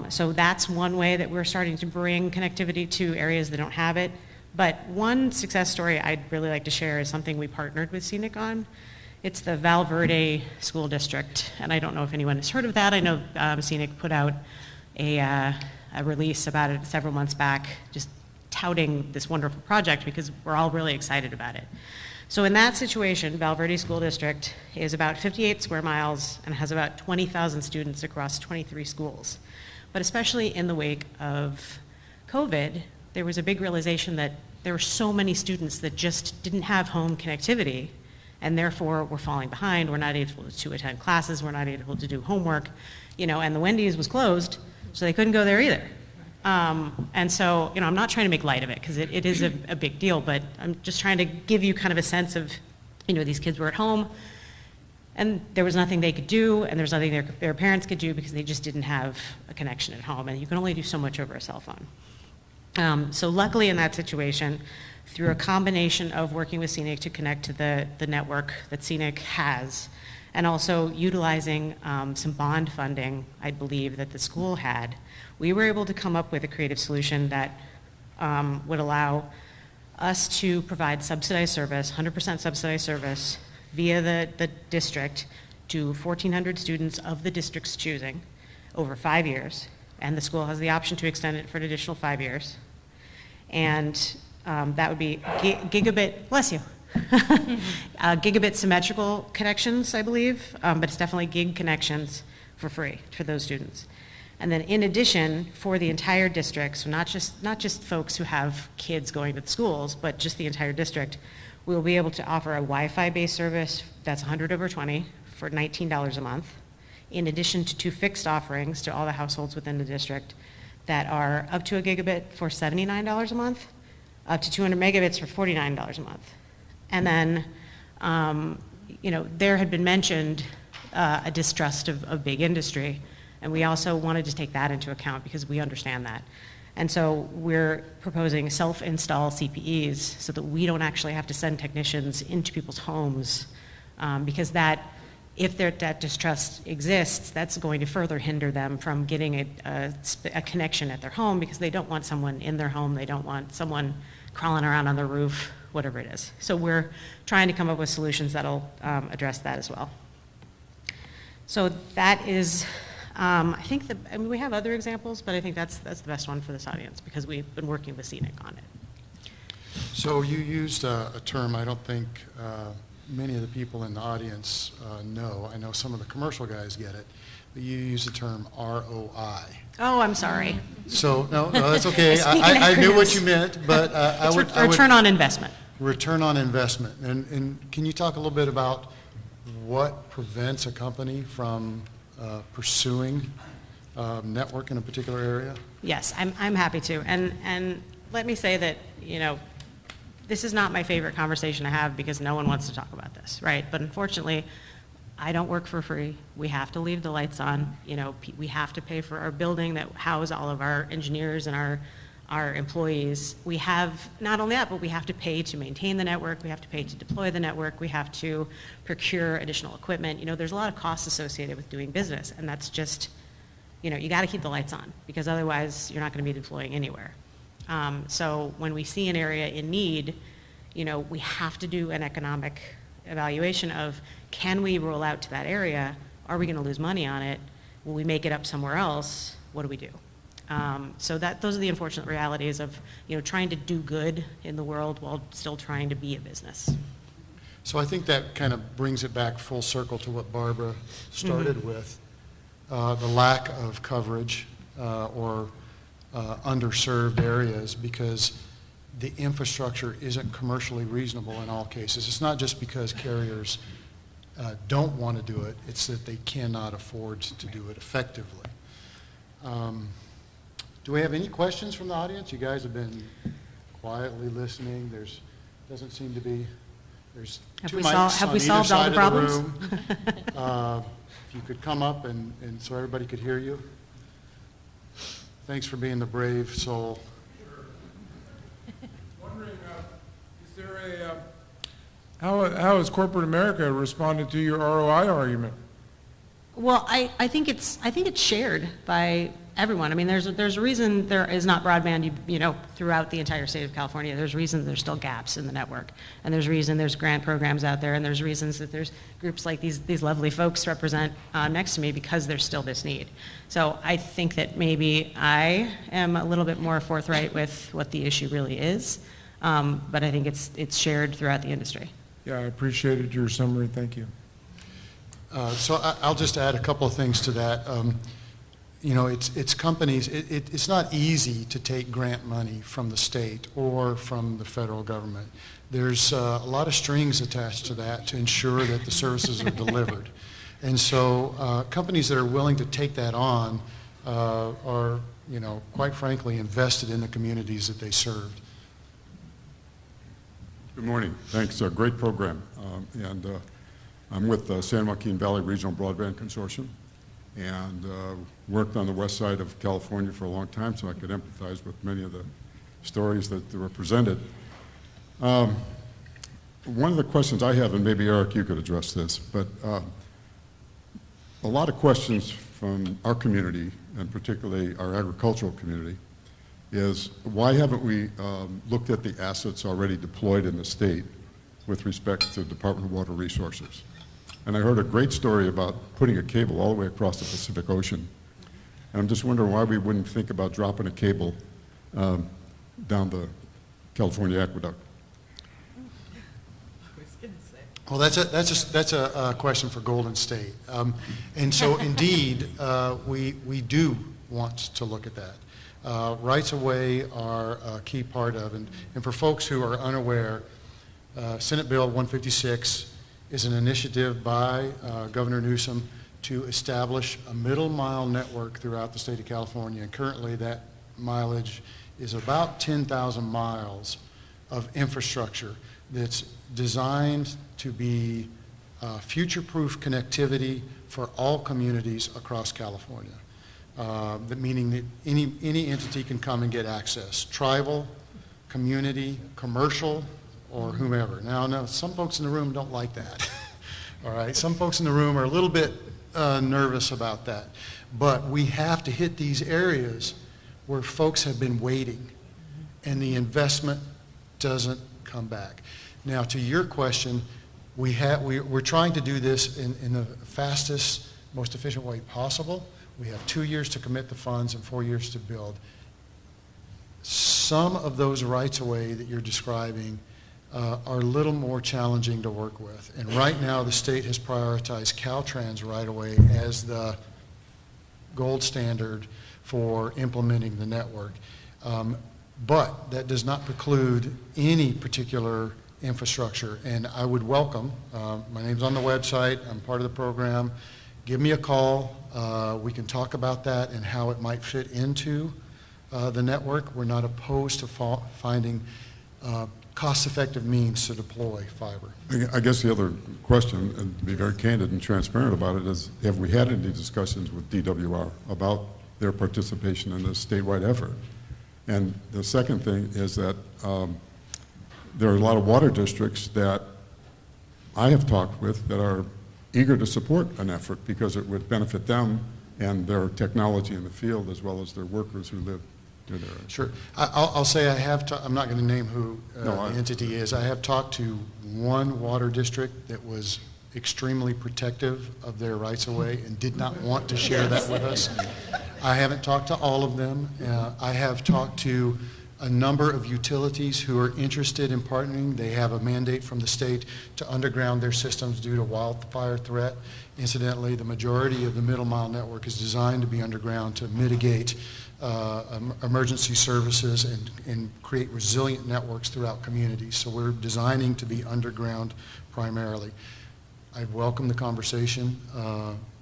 So that's one way that we're starting to bring connectivity to areas that don't have it. But one success story I'd really like to share is something we partnered with Scenic on. It's the Valverde School District, and I don't know if anyone has heard of that. I know Scenic put out a release about it several months back, just touting this wonderful project because we're all really excited about it. So in that situation, Valverde School District is about 58 square miles and has about 20,000 students across 23 schools. But especially in the wake of COVID, there was a big realization that there were so many students that just didn't have home connectivity, and therefore were falling behind. We're not able to attend classes, we're not able to do homework, and the Wendy's was closed, so they couldn't go there either. And so, I'm not trying to make light of it because it is a big deal, but I'm just trying to give you kind of a sense of, these kids were at home and there was nothing they could do, and there was nothing their parents could do because they just didn't have a connection at home, and you can only do so much over a cell phone. So luckily in that situation, through a combination of working with Scenic to connect to the network that Scenic has, and also utilizing some bond funding, I believe, that the school had, we were able to come up with a creative solution that would allow us to provide subsidized service, 100% subsidized service, via the district to 1,400 students of the district's choosing over 5 years, and the school has the option to extend it for an additional 5 years. And that would be gigabit, bless you, Gigabit symmetrical connections, I believe, but it's definitely gig connections for free for those students. And then in addition, for the entire district, so not just folks who have kids going to the schools, but just the entire district, we'll be able to offer a Wi-Fi based service that's 100 over 20 for $19 a month, in addition to 2 fixed offerings to all the households within the district that are up to a gigabit for $79 a month, up to 200 megabits for $49 a month. And then, there had been mentioned a distrust of big industry, and we also wanted to take that into account because we understand that. And so we're proposing self-install CPEs so that we don't actually have to send technicians into people's homes, because if that distrust exists, that's going to further hinder them from getting a connection at their home, because they don't want someone in their home, they don't want someone crawling around on the roof, whatever it is. So we're trying to come up with solutions that'll address that as well. So that is, we have other examples, but I think that's the best one for this audience because we've been working with Scenic on it. So you used a term I don't think many of the people in the audience know. I know some of the commercial guys get it, but you use the term ROI. Oh, I'm sorry. So, no, that's okay. Speaking I knew what acronyms. you meant, but I It's would... return on investment. Return on investment. And can you talk a little bit about what prevents a company from pursuing network in a particular area? Yes, I'm happy to. And let me say that, this is not my favorite conversation to have because no one wants to talk about this, right? But unfortunately, I don't work for free. We have to leave the lights on. We have to pay for our building that house all of our engineers and our employees. We have not only that, but we have to pay to maintain the network. We have to pay to deploy the network. We have to procure additional equipment. There's a lot of costs associated with doing business, and that's just, you got to keep the lights on because otherwise you're not going to be deploying anywhere. So when we see an area in need, we have to do an economic evaluation of, can we roll out to that area? Are we going to lose money on it? Will we make it up somewhere else? What do we do? So those are the unfortunate realities of trying to do good in the world while still trying to be a business. So I think that kind of brings it back full circle to what Barbara started with, the lack of coverage or underserved areas because the infrastructure isn't commercially reasonable in all cases. It's not just because carriers don't want to do it, it's that they cannot afford to do it effectively. Do we have any questions from the audience? You guys have been quietly listening. Doesn't seem to be, there's two mics on either side of the room. If you could come up and so everybody could hear you. Thanks for being the brave soul. Sure. Wondering, is there how has corporate America responded to your ROI argument? Well, I think it's shared by everyone. I mean, there's a reason there is not broadband, throughout the entire state of California. There's reason there's still gaps in the network, and there's reason there's grant programs out there, and there's reasons that there's groups like these lovely folks represent next to me because there's still this need. So I think that maybe I am a little bit more forthright with what the issue really is, but I think it's shared throughout the industry. Yeah, I appreciated your summary. Thank you. So I'll just add a couple of things to that. It's companies, it's not easy to take grant money from the state or from the federal government. There's a lot of strings attached to that to ensure that the services are delivered. And so companies that are willing to take that on are, quite frankly, invested in the communities that they served. Good morning. Thanks. Great program. I'm with San Joaquin Valley Regional Broadband Consortium and worked on the west side of California for a long time, so I could empathize with many of the stories that were presented. One of the questions I have, and maybe ERIK, you could address this, but a lot of questions from our community, and particularly our agricultural community, is why haven't we looked at the assets already deployed in the state with respect to Department of Water Resources? And I heard a great story about putting a cable all the way across the Pacific Ocean. And I'm just wondering why we wouldn't think about dropping a cable down the California aqueduct. Well, that's a question for Golden State. And so indeed, we do want to look at that. Rights of way are a key part of, and for folks who are unaware, Senate Bill 156 is an initiative by Governor Newsom to establish a middle mile network throughout the state of California. And currently that mileage is about 10,000 miles of infrastructure that's designed to be future-proof connectivity for all communities across California. Meaning that any entity can come and get access, tribal, community, commercial, or whomever. Now, some folks in the room don't like that. All right, some folks in the room are a little bit nervous about that. But we have to hit these areas where folks have been waiting and the investment doesn't come back. Now, to your question, we're trying to do this in the fastest, most efficient way possible. We have 2 years to commit the funds and 4 years to build. Some of those rights-of-way that you're describing are a little more challenging to work with. And right now, the state has prioritized Caltrans right-of-way as the gold standard for implementing the network. But that does not preclude any particular infrastructure. And I would welcome, my name's on the website, I'm part of the program, give me a call. We can talk about that and how it might fit into the network. We're not opposed to finding cost-effective means to deploy fiber. I guess the other question, and to be very candid and transparent about it, is have we had any discussions with DWR about their participation in this statewide effort? And the second thing is that there are a lot of water districts that I have talked with that are eager to support an effort because it would benefit them and their technology in the field as well as their workers who live near there. Sure. I'll say I have, I'm not going to name who the entity is. I have talked to one water district that was extremely protective of their rights-of-way and did not want to share that with us. I haven't talked to all of them. I have talked to a number of utilities who are interested in partnering. They have a mandate from the state to underground their systems due to wildfire threat. Incidentally, the majority of the middle mile network is designed to be underground to mitigate emergency services and create resilient networks throughout communities. So we're designing to be underground primarily. I welcome the conversation.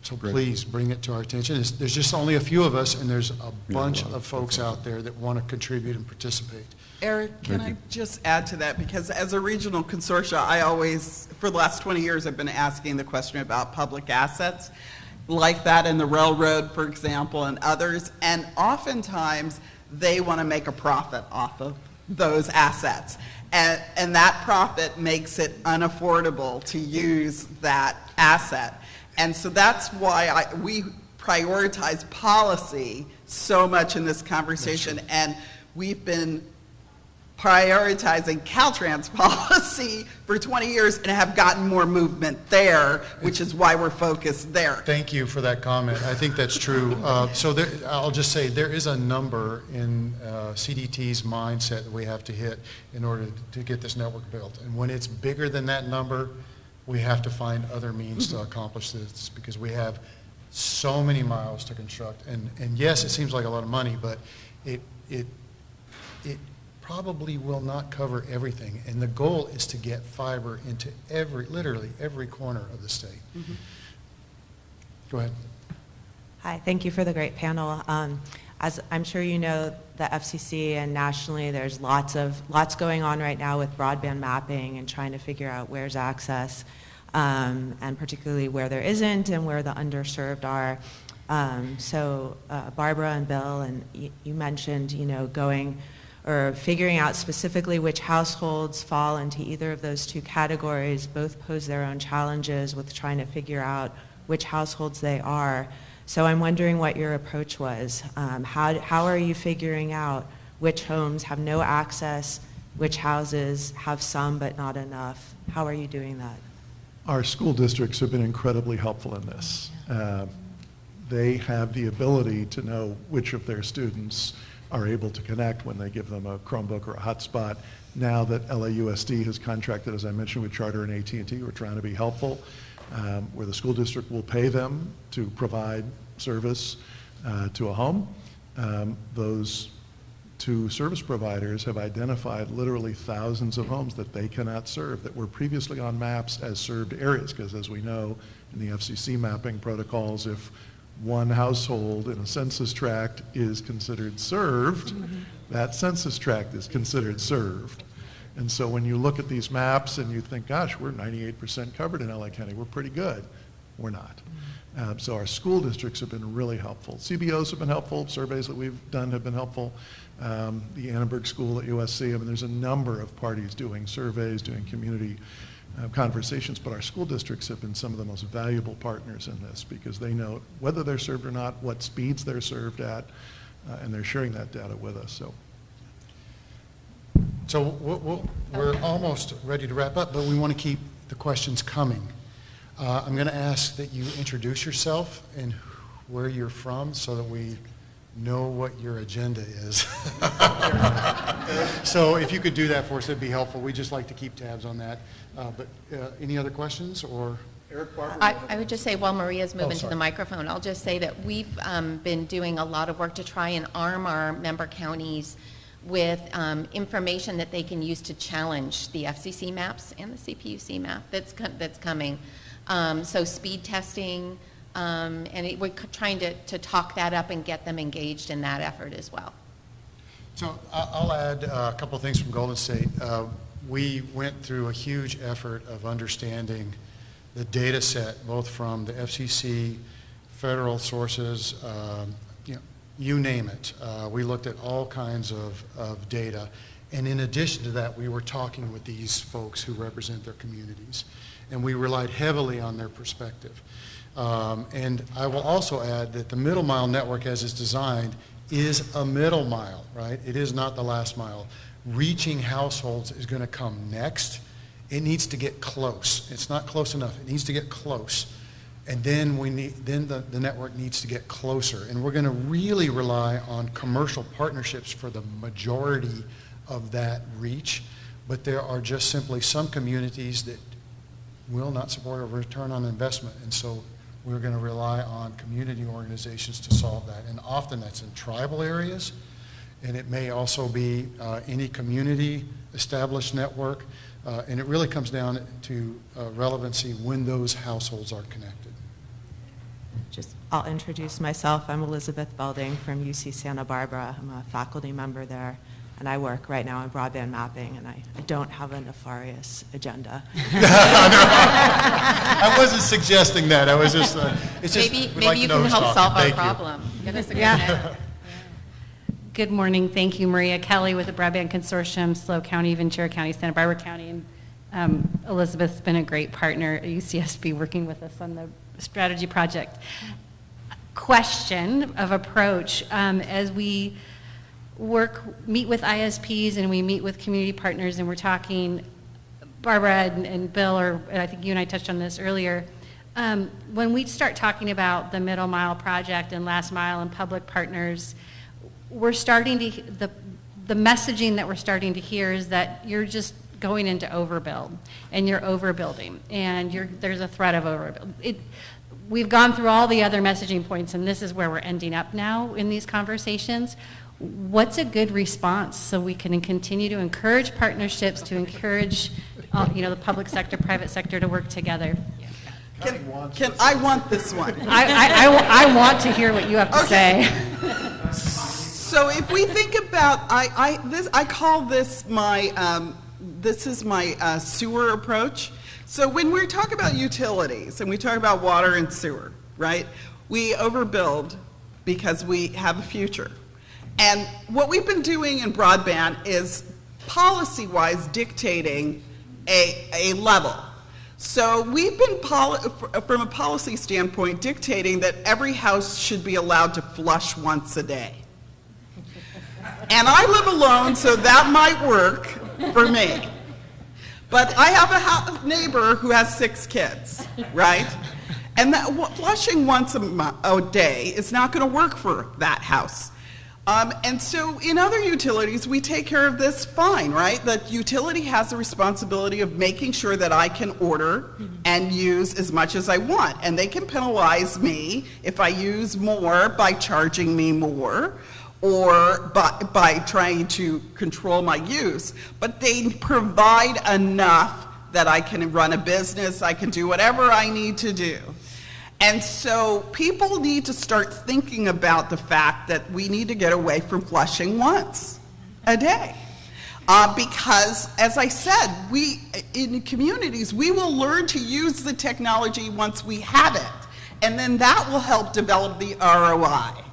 So Great. Please bring it to our attention. There's just only a few of us, and there's a bunch of folks out there that want to contribute and participate. Eric, can I just add to that? Because as a regional consortia, I always, for the last 20 years, I've been asking the question about public assets, like that in the railroad, for example, and others. And oftentimes, they want to make a profit off of those assets. And that profit makes it unaffordable to use that asset. And so that's why we prioritize policy so much in this conversation. And we've been prioritizing Caltrans policy for 20 years and have gotten more movement there, which is why we're focused there. Thank you for that comment. I think that's true. So I'll just say there is a number in CDT's mindset that we have to hit in order to get this network built. And when it's bigger than that number, we have to find other means to accomplish this because we have so many miles to construct. And yes, it seems like a lot of money, but it probably will not cover everything. And the goal is to get fiber into literally every corner of the state. Mm-hmm. Go ahead. Hi, thank you for the great panel. As I'm sure you know, the FCC and nationally, there's lots going on right now with broadband mapping and trying to figure out where's access, and particularly where there isn't and where the underserved are. So Barbara and Bill, and you mentioned, going or figuring out specifically which households fall into either of those two categories. Both pose their own challenges with trying to figure out which households they are. So I'm wondering what your approach was. How are you figuring out which homes have no access, which houses have some but not enough? How are you doing that? Our school districts have been incredibly helpful in this. They have the ability to know which of their students are able to connect when they give them a Chromebook or a hotspot. Now that LAUSD has contracted, as I mentioned, with Charter and AT&T, we're trying to be helpful, where the school district will pay them to provide service to a home. Those two service providers have identified literally thousands of homes that they cannot serve that were previously on maps as served areas, because as we know in the FCC mapping protocols, if one household in a census tract is considered served, that census tract is considered served. And so when you look at these maps and you think, gosh, we're 98% covered in LA County, we're pretty good. We're not. So our school districts have been really helpful. CBOs have been helpful. Surveys that we've done have been helpful. The Annenberg School at USC, I mean, there's a number of parties doing surveys, doing community conversations, but our school districts have been some of the most valuable partners in this because they know whether they're served or not, what speeds they're served at, and they're sharing that data with us. So we're almost ready to wrap up, but we want to keep the questions coming. I'm going to ask that you introduce yourself and where you're from so that we know what your agenda is. So if you could do that for us, it'd be helpful. We just like to keep tabs on that. But any other questions or? Eric, Barbara? I would just say while Maria's moving to sorry. the microphone, I'll just say that we've been doing a lot of work to try and arm our member counties with information that they can use to challenge the FCC maps and the CPUC map that's coming. So speed testing, and we're trying to talk that up and get them engaged in that effort as well. So I'll add a couple of things from Golden State. We went through a huge effort of understanding the data set, both from the FCC, federal sources, you name it. We looked at all kinds of data. And in addition to that, we were talking with these folks who represent their communities. And we relied heavily on their perspective. And I will also add that the middle mile network as it's designed is a middle mile, right? It is not the last mile. Reaching households is going to come next. It needs to get close. It's not close enough. It needs to get close. And then the network needs to get closer. And we're going to really rely on commercial partnerships for the majority of that reach. But there are just simply some communities that will not support a return on investment. And so we're going to rely on community organizations to solve that. And often that's in tribal areas. And it may also be any community established network. And it really comes down to relevancy when those households are connected. I'll introduce myself. I'm Elizabeth Belding from UC Santa Barbara. I'm a faculty member there, and I work right now in broadband mapping, and I don't have a nefarious agenda. I wasn't suggesting that. I was just, it's just, Maybe we'd like you to know can who's help talking. solve our Thank you. problem. Get us a good Yeah. network. Good morning. Thank you, Maria Kelly with the Broadband Consortium, SLO County, Ventura County, Santa Barbara County. And Elizabeth's been a great partner at UCSB working with us on the strategy project. Question of approach, as we meet with ISPs and we meet with community partners and we're talking, Barbara and Bill, or I think you and I touched on this earlier, when we start talking about the middle mile project and last mile and public partners, we're starting to, the messaging that we're starting to hear is that you're just going into overbuild and you're overbuilding and there's a threat of overbuild. We've gone through all the other messaging points and this is where we're ending up now in these conversations. What's a good response so we can continue to encourage partnerships, to encourage the public sector, private sector to work together? I want this one. I want to hear what you have to say. So if we think about, I call this my, this is my sewer approach. So when we talk about utilities and we talk about water and sewer, right, we overbuild because we have a future. And what we've been doing in broadband is policy-wise dictating a level. So we've been, from a policy standpoint, dictating that every house should be allowed to flush once a day. And I live alone, so that might work for me. But I have a neighbor who has 6 kids, right? And that, flushing once a day is not going to work for that house. And so in other utilities, we take care of this fine, right? The utility has the responsibility of making sure that I can order and use as much as I want. And they can penalize me if I use more by charging me more or by trying to control my use. But they provide enough that I can run a business, I can do whatever I need to do. And so people need to start thinking about the fact that we need to get away from flushing once a day. Because, as I said, in communities, we will learn to use the technology once we have it. And then that will help develop the ROI.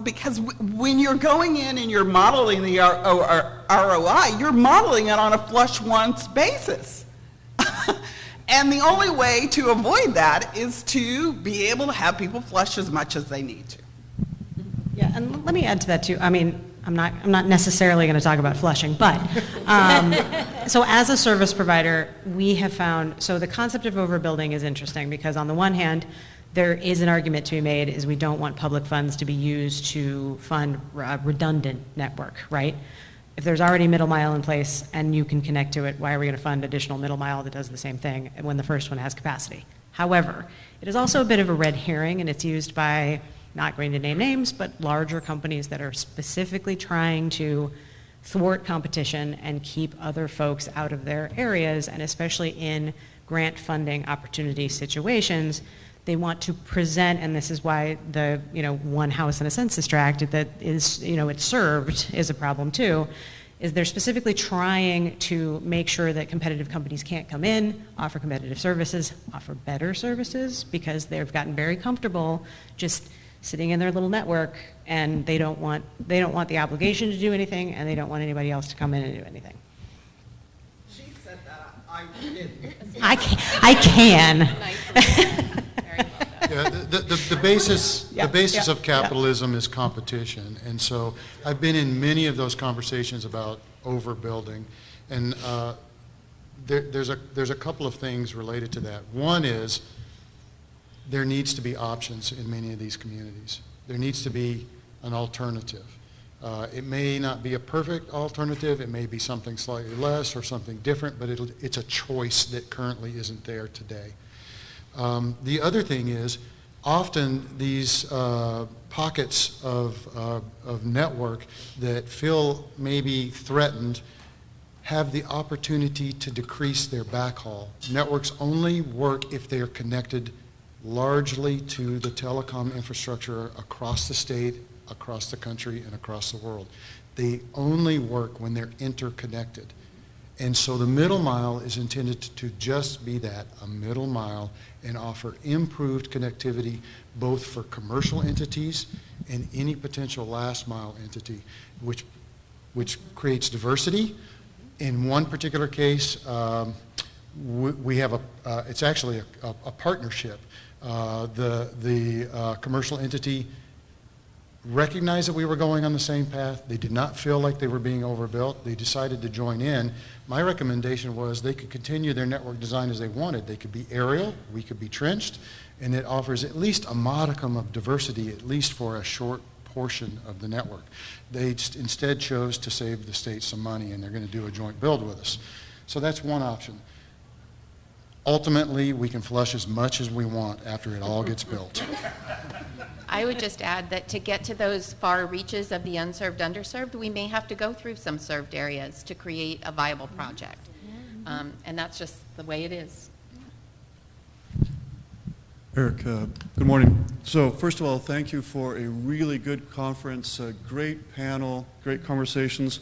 Because when you're going in and you're modeling the ROI, you're modeling it on a flush once basis. And the only way to avoid that is to be able to have people flush as much as they need to. Yeah, and let me add to that too. I mean, I'm not necessarily going to talk about flushing, but so as a service provider, we have found, so the concept of overbuilding is interesting because on the one hand, there is an argument to be made is we don't want public funds to be used to fund a redundant network, right? If there's already middle mile in place and you can connect to it, why are we going to fund additional middle mile that does the same thing when the first one has capacity? However, it is also a bit of a red herring, and it's used by, not going to name names, but larger companies that are specifically trying to thwart competition and keep other folks out of their areas, and especially in grant funding opportunity situations, they want to present, and this is why the one house in a census tract that is it's served is a problem too, is they're specifically trying to make sure that competitive companies can't come in, offer competitive services, offer better services, because they've gotten very comfortable just sitting in their little network, and they don't want the obligation to do anything, and they don't want anybody else to come in and do anything. She said that. I didn't. I can. Yeah, the basis of capitalism is competition, and so I've been in many of those conversations about overbuilding, and there's a couple of things related to that. One is there needs to be options in many of these communities. There needs to be an alternative. It may not be a perfect alternative. It may be something slightly less or something different, but it's a choice that currently isn't there today. The other thing is, often these pockets of network that feel maybe threatened have the opportunity to decrease their backhaul. Networks only work if they are connected largely to the telecom infrastructure across the state, across the country, and across the world. They only work when they're interconnected. And so the middle mile is intended to just be that, a middle mile, and offer improved connectivity both for commercial entities and any potential last mile entity, which creates diversity. In one particular case, we have it's actually a partnership. The commercial entity recognized that we were going on the same path. They did not feel like they were being overbuilt. They decided to join in. My recommendation was they could continue their network design as they wanted. They could be aerial, we could be trenched, and it offers at least a modicum of diversity, at least for a short portion of the network. They instead chose to save the state some money, and they're going to do a joint build with us. So that's one option. Ultimately, we can flush as much as we want after it all gets built. I would just add that to get to those far reaches of the unserved, underserved, we may have to go through some served areas to create a viable project. And that's just the way it is. ERIK, good morning. So first of all, thank you for a really good conference, a great panel, great conversations.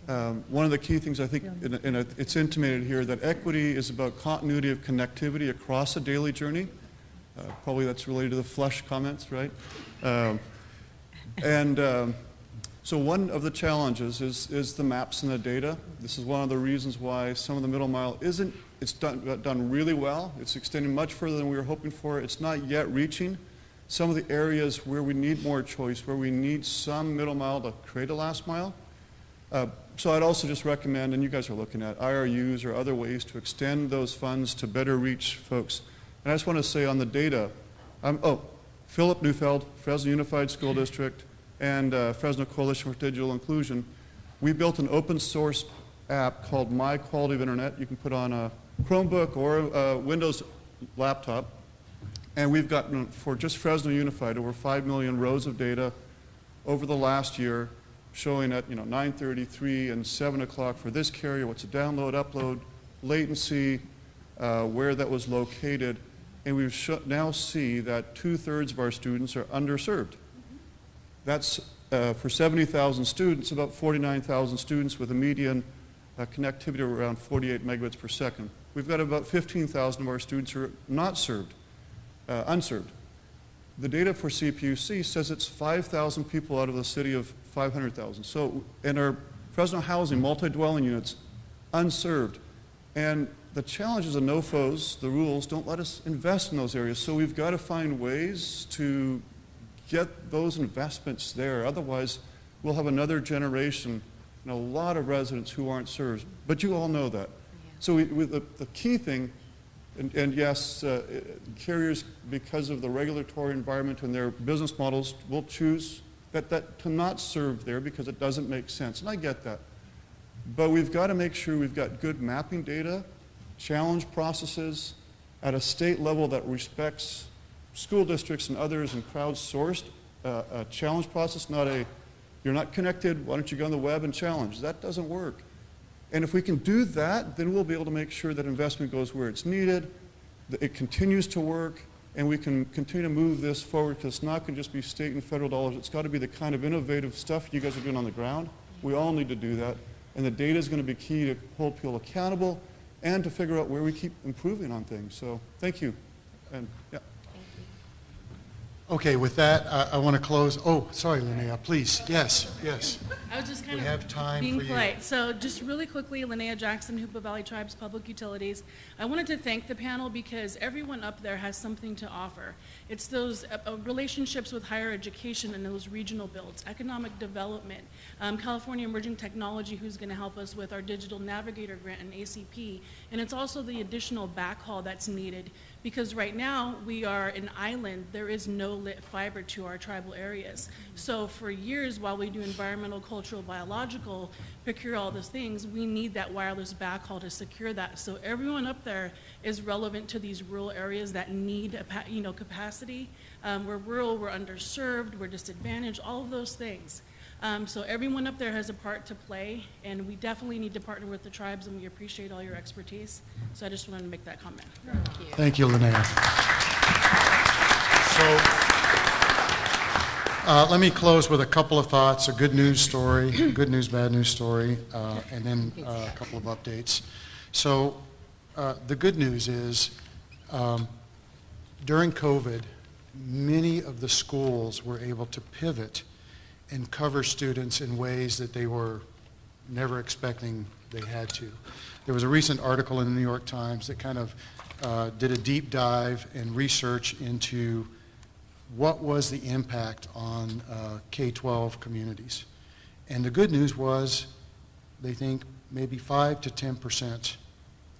One of the key things I think, and it's intimated here, that equity is about continuity of connectivity across a daily journey. Probably that's related to the flush comments, right? So one of the challenges is the maps and the data. This is one of the reasons why some of the middle mile it's done really well. It's extending much further than we were hoping for. It's not yet reaching some of the areas where we need more choice, where we need some middle mile to create a last mile. So I'd also just recommend, and you guys are looking at IRUs or other ways to extend those funds to better reach folks. And I just want to say on the data, Philip Neufeld, Fresno Unified School District, and Fresno Coalition for Digital Inclusion, we built an open source app called My Quality of Internet. You can put on a Chromebook or a Windows laptop. And we've gotten, for just Fresno Unified, over 5 million rows of data over the last year, showing at 9:30, 3, and 7 o'clock for this carrier, what's a download, upload, latency, where that was located. And we now see that 2/3 of our students are underserved. That's for 70,000 students, about 49,000 students with a median connectivity of around 48 megabits per second. We've got about 15,000 of our students who are not served, unserved. The data for CPUC says it's 5,000 people out of the city of 500,000. So in our Fresno housing, multi-dwelling units, unserved. And the challenges of NOFOs, the rules, don't let us invest in those areas. So we've got to find ways to get those investments there. Otherwise, we'll have another generation and a lot of residents who aren't served. But you all know that. So the key thing, and yes, carriers, because of the regulatory environment and their business models, will choose that to not serve there because it doesn't make sense. And I get that. But we've got to make sure we've got good mapping data, challenge processes at a state level that respects school districts and others and crowdsourced a challenge process, not a, you're not connected, why don't you go on the web and challenge? That doesn't work. And if we can do that, then we'll be able to make sure that investment goes where it's needed, that it continues to work, and we can continue to move this forward, because it's not going to just be state and federal dollars. It's got to be the kind of innovative stuff you guys are doing on the ground. We all need to do that. And the data is going to be key to hold people accountable and to figure out where we keep improving on things. So thank you. And yeah. Okay, with that, I want to close. Oh, sorry, Linnea, please. Yes, yes. I was just kind We have time being for you. polite. So just really quickly, Linnea Jackson, Hoopa Valley Tribes Public Utilities. I wanted to thank the panel because everyone up there has something to offer. It's those relationships with higher education and those regional builds, economic development, California Emerging Technology, who's going to help us with our Digital Navigator grant and ACP, and it's also the additional backhaul that's needed, because right now we are an island. There is no lit fiber to our tribal areas. So for years, while we do environmental, cultural, biological, procure all those things, we need that wireless backhaul to secure that. So everyone up there is relevant to these rural areas that need capacity. We're rural, we're underserved, we're disadvantaged, all of those things. So everyone up there has a part to play, and we definitely need to partner with the tribes, and we appreciate all your expertise. So I just wanted to make that comment. Thank you, Linnea. So let me close with a couple of thoughts, a good news story, good news, bad news story, and then a couple of updates. So the good news is during COVID, many of the schools were able to pivot and cover students in ways that they were never expecting they had to. There was a recent article in the New York Times that kind of did a deep dive and research into what was the impact on K-12 communities. And the good news was they think maybe 5 to 10%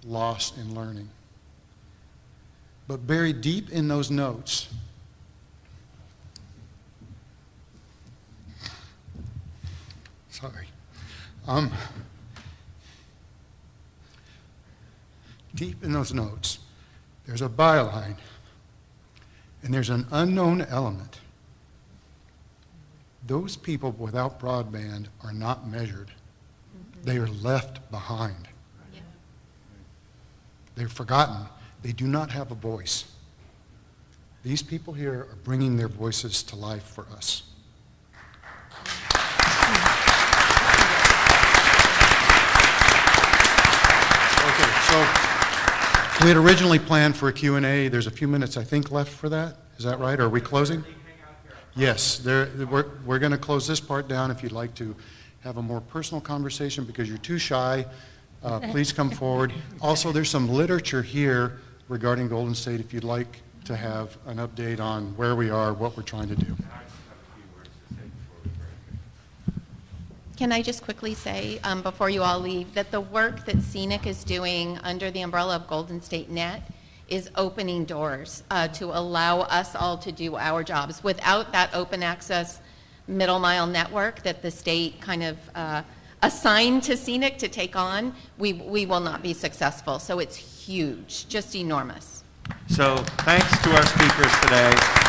loss in learning. But buried deep in those notes, sorry. Deep in those notes, there's a byline, and there's an unknown element. Those people without broadband are not measured. They are left behind. Yeah. They're forgotten. They do not have a voice. These people here are bringing their voices to life for us. Okay, so we had originally planned for a Q&A. There's a few minutes, I think, left for that. Is that right? Are we closing? Yes, we're going to close this part down. If you'd like to have a more personal conversation because you're too shy, please come forward. Also, there's some literature here regarding Golden State if you'd like to have an update on where we are, what we're trying to do. Can I just quickly say, before you all leave, that the work that CENIC is doing under the umbrella of Golden State Net is opening doors to allow us all to do our jobs. Without that open access middle mile network that the state kind of assigned to scenic to take on, we will not be successful. So it's huge, just enormous. So thanks to our speakers today.